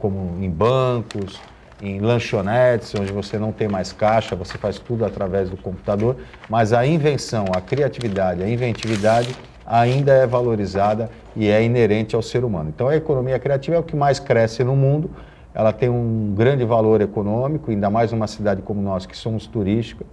como em bancos, em lanchonetes, onde você não tem mais caixa, você faz tudo através do computador, mas a invenção, a criatividade, a inventividade ainda é valorizada e é inerente ao ser humano. Então a economia criativa é o que mais cresce no mundo, ela tem um grande valor econômico, ainda mais numa cidade como nós, que somos turísticos.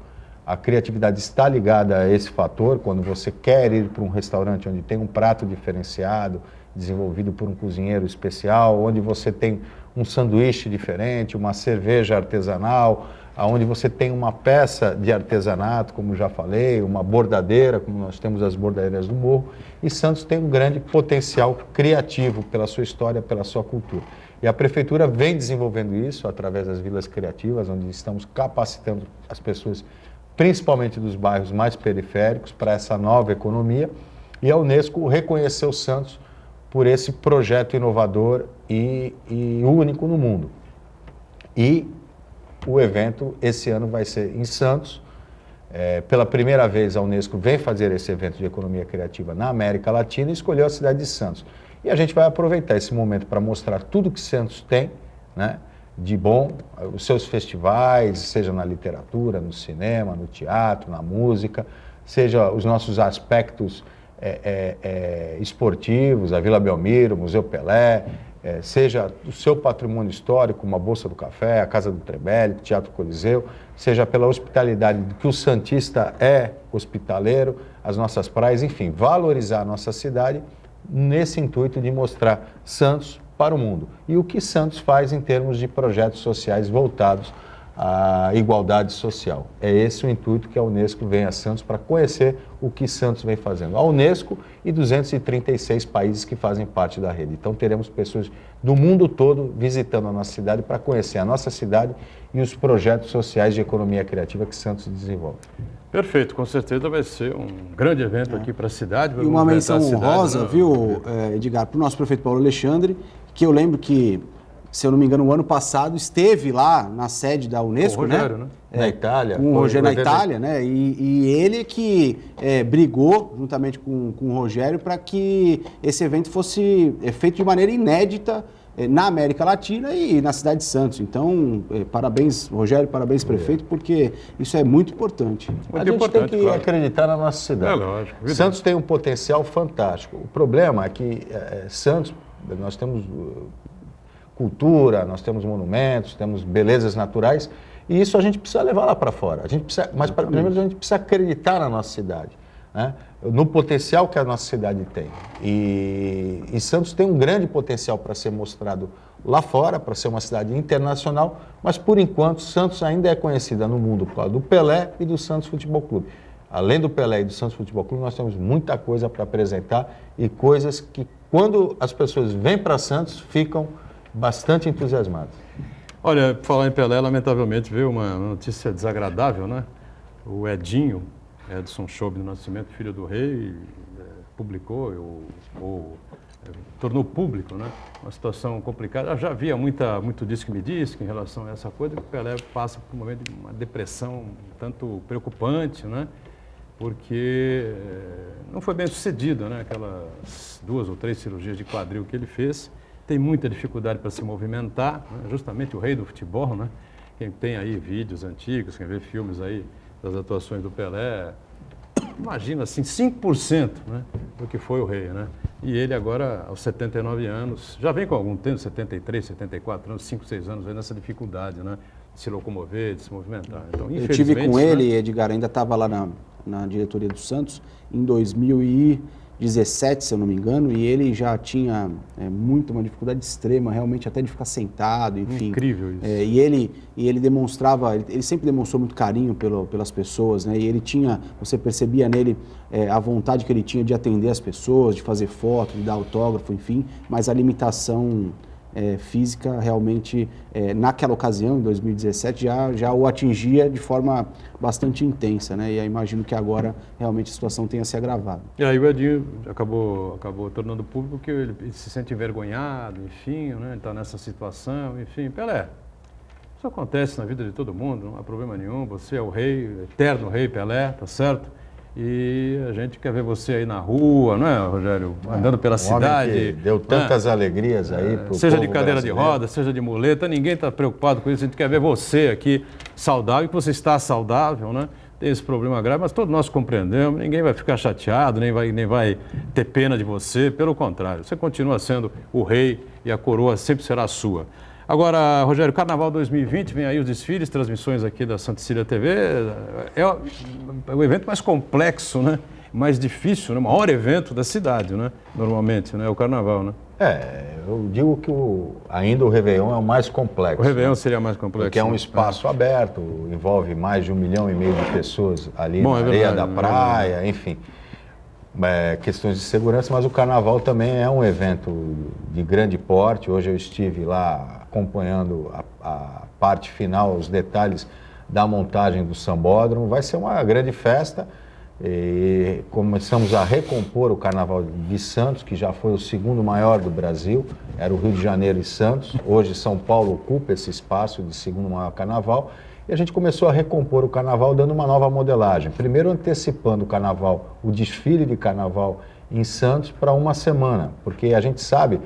A criatividade está ligada a esse fator, quando você quer ir para um restaurante onde tem um prato diferenciado, desenvolvido por um cozinheiro especial, onde você tem um sanduíche diferente, uma cerveja artesanal, onde você tem uma peça de artesanato, como já falei, uma bordadeira, como nós temos as bordadeiras do Morro, e Santos tem um grande potencial criativo pela sua história, pela sua cultura. E a Prefeitura vem desenvolvendo isso através das vilas criativas, onde estamos capacitando as pessoas, principalmente dos bairros mais periféricos, para essa nova economia, e a Unesco reconheceu Santos por esse projeto inovador e único no mundo. E o evento esse ano vai ser em Santos. Pela primeira vez a Unesco vem fazer esse evento de economia criativa na América Latina e escolheu a cidade de Santos. E a gente vai aproveitar esse momento para mostrar tudo que Santos tem, né, de bom, os seus festivais, seja na literatura, no cinema, no teatro, na música, seja os nossos aspectos esportivos, a Vila Belmiro, o Museu Pelé, seja o seu patrimônio histórico, uma Bolsa do Café, a Casa do Trebelli, o Teatro Coliseu, seja pela hospitalidade que o santista é hospitaleiro, as nossas praias, enfim, valorizar a nossa cidade nesse intuito de mostrar Santos para o mundo. E o que Santos faz em termos de projetos sociais voltados à igualdade social. É esse o intuito que a Unesco vem a Santos para conhecer o que Santos vem fazendo. A Unesco e 236 países que fazem parte da rede. Então teremos pessoas do mundo todo visitando a nossa cidade para conhecer a nossa cidade e os projetos sociais de economia criativa que Santos desenvolve. Perfeito, com certeza vai ser um grande evento aqui para a cidade. E uma menção honrosa, viu, Edgar, para o nosso prefeito Paulo Alexandre, que eu lembro que, se eu não me engano, o ano passado esteve lá na sede da Unesco, com o Rogério, né? Na Itália. Com o Rogério na Itália, né? E ele que brigou, juntamente com o Rogério, para que esse evento fosse feito de maneira inédita na América Latina e na cidade de Santos. Então, parabéns, Rogério, parabéns, prefeito, porque isso é muito importante. A gente tem que acreditar na nossa cidade. É lógico. Santos tem um potencial fantástico. O problema é que Santos, nós temos cultura, nós temos monumentos, temos belezas naturais, E isso a gente precisa levar lá para fora. Mas primeiro a gente precisa acreditar na nossa cidade, né? No potencial que a nossa cidade tem. E Santos tem um grande potencial para ser mostrado lá fora, para ser uma cidade internacional, mas por enquanto Santos ainda é conhecida no mundo por causa do Pelé e do Santos Futebol Clube. Além do Pelé e do Santos Futebol Clube, nós temos muita coisa para apresentar e coisas que, quando as pessoas vêm para Santos, ficam bastante entusiasmadas. Olha, falar em Pelé, lamentavelmente veio uma notícia desagradável, né? O Edinho, Edson Choube do Nascimento, filho do rei, publicou tornou público, né? Uma situação complicada. Eu já havia muito disso que me disse em relação a essa coisa, que o Pelé passa por um momento de uma depressão um tanto preocupante, né? Porque não foi bem sucedido, né? Aquelas 2 ou 3 cirurgias de quadril que ele fez. Tem muita dificuldade para se movimentar, né? Justamente o rei do futebol, né? Quem tem aí vídeos antigos, quem vê filmes aí das atuações do Pelé, imagina assim, 5%, né, do que foi o rei, né? E ele agora, aos 79 anos, já vem com algum tempo, 73, 74 anos, 5, 6 anos, aí nessa dificuldade, né? De se locomover, de se movimentar. Então, eu tive com ele, né? Edgar, ainda estava lá na diretoria do Santos, em 2017, se eu não me engano, e ele já tinha uma dificuldade extrema, realmente, até de ficar sentado, enfim. Incrível isso. E ele demonstrava, ele sempre demonstrou muito carinho pelas pessoas, né? E ele tinha, você percebia nele a vontade que ele tinha de atender as pessoas, de fazer foto, de dar autógrafo, enfim, mas a limitação física realmente, naquela ocasião, em 2017, já o atingia de forma bastante intensa, né? E eu imagino que agora realmente a situação tenha se agravado. E aí o Edinho acabou tornando público que ele se sente envergonhado, enfim, né? Ele está nessa situação, enfim. Pelé, isso acontece na vida de todo mundo, não há problema nenhum, você é o rei, eterno rei Pelé, tá certo? E a gente quer ver você aí na rua, não é, Rogério? Andando pela cidade. Homem que deu tantas alegrias aí pro seja povo de cadeira brasileiro. de roda, seja de muleta, ninguém está preocupado com isso. A gente quer ver você aqui saudável, que você está saudável, né? Tem esse problema grave, mas todos nós compreendemos, ninguém vai ficar chateado, nem vai ter pena de você, pelo contrário. Você continua sendo o rei e a coroa sempre será sua. Agora, Rogério, Carnaval 2020, vem aí os desfiles, transmissões aqui da Santa Cecília TV, é o evento mais complexo, né? Mais difícil, né? O maior evento da cidade, né? Normalmente, né? O Carnaval, né? Eu digo que ainda o Réveillon é o mais complexo. O Réveillon seria mais complexo. Porque é um espaço aberto, envolve mais de 1,5 milhão de pessoas ali na areia da praia, enfim. Questões de segurança, mas o Carnaval também é um evento de grande porte. Hoje eu estive lá acompanhando a parte final, os detalhes da montagem do Sambódromo. Vai ser uma grande festa e começamos a recompor o Carnaval de Santos, que já foi o segundo maior do Brasil, era o Rio de Janeiro e Santos. Hoje São Paulo ocupa esse espaço de segundo maior Carnaval. E a gente começou a recompor o Carnaval dando uma nova modelagem. Primeiro antecipando o Carnaval, o desfile de Carnaval em Santos para uma semana, porque a gente sabe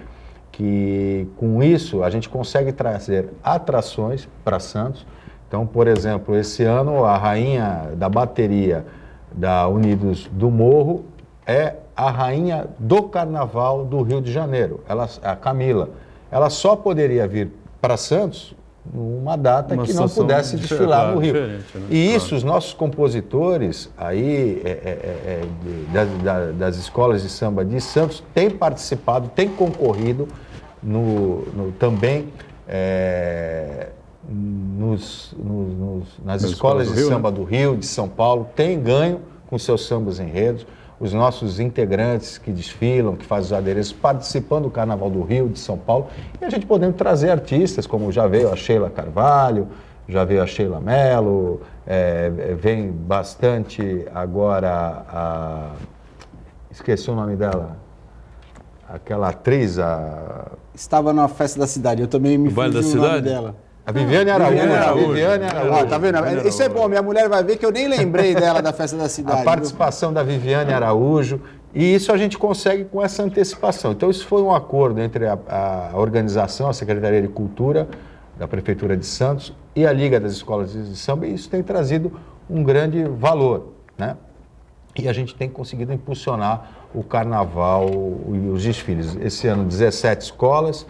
que com isso a gente consegue trazer atrações para Santos. Então, por exemplo, esse ano a rainha da bateria da Unidos do Morro é a rainha do Carnaval do Rio de Janeiro, a Camila. Ela só poderia vir para Santos numa data que não pudesse desfilar no Rio. Né? E isso, os nossos compositores aí das escolas de samba de Santos têm participado, têm concorrido também nas escolas de samba do Rio, de São Paulo, têm ganho com seus sambas enredos. Os nossos integrantes que desfilam, que fazem os adereços, participando do Carnaval do Rio, de São Paulo, e a gente podendo trazer artistas, como já veio a Sheila Carvalho, já veio a Sheila Mello, vem bastante agora esqueci o nome dela, aquela atriz, Estava na festa da cidade, eu também me fugi o nome dela. A Viviane Araújo. Viviane Araújo. Tá vendo? Isso é bom, minha mulher vai ver que eu nem lembrei dela da festa da cidade. A participação da Viviane Araújo, e isso a gente consegue com essa antecipação. Então isso foi um acordo entre a organização, a Secretaria de Cultura da Prefeitura de Santos e a Liga das Escolas de Samba, e isso tem trazido um grande valor, né? E a gente tem conseguido impulsionar o Carnaval e os desfiles. Esse ano, 17 escolas,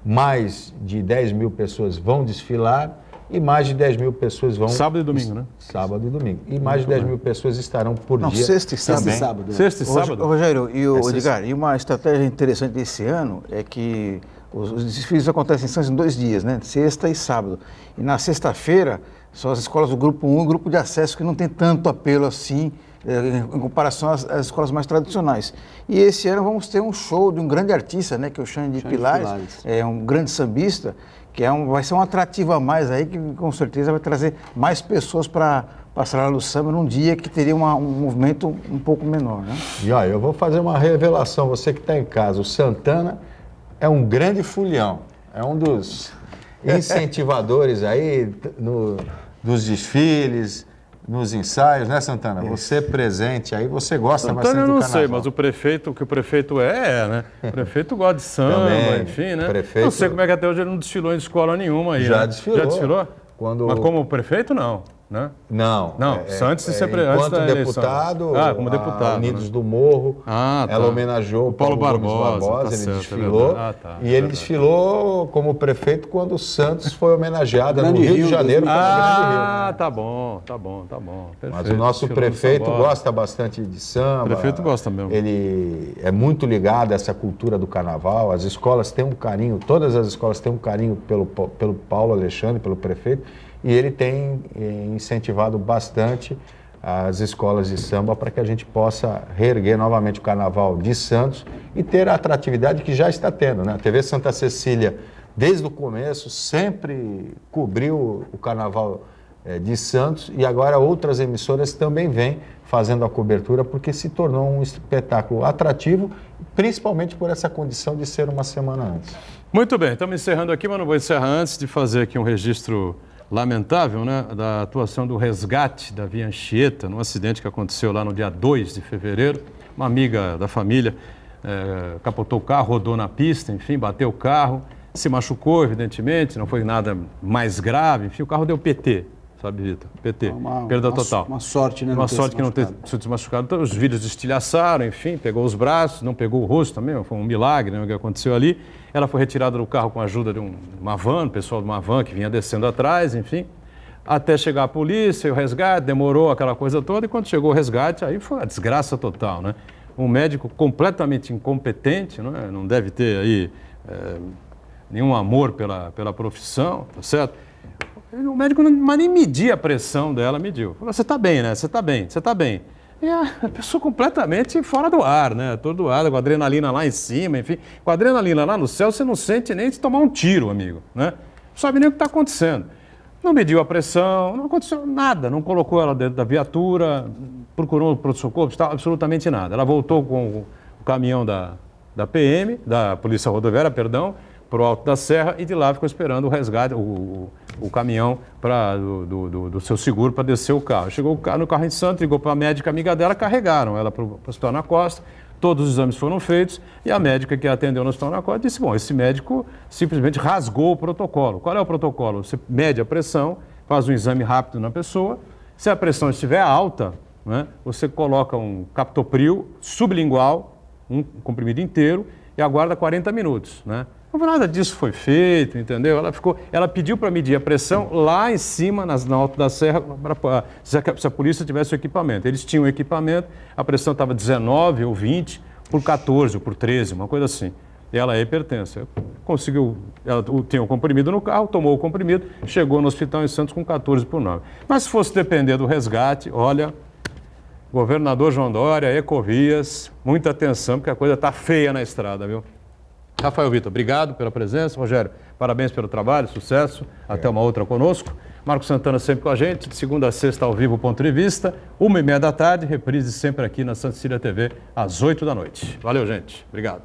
mais de 10 mil pessoas vão desfilar e mais de 10 mil pessoas vão... Sábado e domingo, né? Sábado e domingo. E mais de 10 mil pessoas estarão por Não, dia. sexta e sábado. também. Sábado. né? Sexta e sábado? Rogério e o Essa- Edgar, e uma estratégia interessante desse ano é que os desfiles acontecem em Santos em 2 dias, né? Sexta e sábado. E na sexta-feira, são as escolas do grupo 1 e grupo de acesso que não tem tanto apelo assim, em comparação às escolas mais tradicionais. E esse ano vamos ter um show de um grande artista, né? Que é o Xande de Pilares, é um grande sambista, que vai ser um atrativo a mais aí, que com certeza vai trazer mais pessoas para a Sala do Samba num dia que teria um movimento um pouco menor, né? E olha, eu vou fazer uma revelação, você que está em casa, o Santana é um grande folião, é um dos incentivadores aí dos desfiles, nos ensaios, né, Santana? Você presente aí, você gosta bastante Santana do eu não carnaval. sei, mas o que o prefeito né? O prefeito gosta de samba, Também, enfim, né? prefeito- Não sei como é que até hoje ele não desfilou em escola nenhuma aí, Já né? desfilou. Já desfilou? Quando- Mas como prefeito, não, né? Não. Não, antes de ser antes enquanto da eleição. deputado, Como a deputado, Unidos né? do Morro, Ah, tá. ela homenageou o Paulo Paulo Gomes Barbosa, Barbosa, tá ele certo, é desfilou. verdade. Ah, tá, e é ele verdade. desfilou como prefeito quando o Santos foi homenageada no Grande Rio de Rio, Janeiro. como Grande Rio. Ah, tá bom. Perfeito. Mas o nosso Desfilou no prefeito Sambódromo. gosta bastante de samba. O prefeito gosta mesmo. Ele é muito ligado a essa cultura do carnaval. As escolas têm um carinho, todas as escolas têm um carinho pelo Paulo Alexandre, pelo prefeito, e ele tem incentivado bastante as escolas de samba para que a gente possa reerguer novamente o carnaval de Santos e ter a atratividade que já está tendo, né? A TV Santa Cecília, desde o começo, sempre cobriu o carnaval de Santos e agora outras emissoras também vêm fazendo a cobertura porque se tornou um espetáculo atrativo, principalmente por essa condição de ser uma semana antes. Muito bem, estamos encerrando aqui, mas não vou encerrar antes de fazer aqui um registro lamentável, né, da atuação do resgate da Via Anchieta, num acidente que aconteceu lá no dia 2 de fevereiro. Uma amiga da família capotou o carro, rodou na pista, enfim, bateu o carro, se machucou, evidentemente, não foi nada mais grave, enfim, o carro deu PT, sabe, Vitor? PT, perda total. Uma sorte, né? Uma sorte que não ter sido machucado. Então, os vidros estilhaçaram, enfim, pegou os braços, não pegou o rosto também, foi um milagre, né, o que aconteceu ali. Ela foi retirada do carro com a ajuda de uma van, o pessoal de uma van que vinha descendo atrás, enfim, até chegar a polícia e o resgate, demorou aquela coisa toda, e quando chegou o resgate, aí foi a desgraça total, né? Um médico completamente incompetente, não deve ter aí nenhum amor pela profissão, tá certo? O médico mas nem media a pressão dela, mediu. Falou, você está bem, né? Você está bem, você está bem. E a pessoa completamente fora do ar, né? Atordoada, com a adrenalina lá em cima, enfim. Com a adrenalina lá no céu, você não sente nem de tomar um tiro, amigo, né? Não sabe nem o que está acontecendo. Não mediu a pressão, não aconteceu nada, não colocou ela dentro da viatura, procurou o pronto-socorro, absolutamente nada. Ela voltou com o caminhão da PM, da Polícia Rodoviária, perdão, para o Alto da Serra e de lá ficou esperando o resgate, o caminhão do seu seguro para descer o carro. Chegou no carro em Santos, ligou para a médica amiga dela, carregaram ela para o Hospital na Costa, todos os exames foram feitos e a médica que atendeu no Hospital na Costa disse, bom, esse médico simplesmente rasgou o protocolo. Qual é o protocolo? Você mede a pressão, faz um exame rápido na pessoa, se a pressão estiver alta, né, você coloca um captopril sublingual, um comprimido inteiro, e aguarda 40 minutos, né? Nada disso foi feito, entendeu? Ela pediu para medir a pressão lá em cima, na Alto da Serra, se a polícia tivesse o equipamento. Eles tinham o equipamento, a pressão estava 19 ou 20 por 14 ou por 13, uma coisa assim. E ela é hipertensa. Ela tinha o comprimido no carro, tomou o comprimido, chegou no hospital em Santos com 14 por 9. Mas se fosse depender do resgate, olha, governador João Dória, Ecovias, muita atenção, porque a coisa está feia na estrada, viu? Rafael Vitor, obrigado pela presença. Rogério, parabéns pelo trabalho, sucesso. Até uma outra conosco. Marcos Santana sempre com a gente, de segunda a sexta ao vivo, ponto de vista, 1h30 da tarde, reprise sempre aqui na Santa Cecília TV, às 8 da noite. Valeu, gente. Obrigado.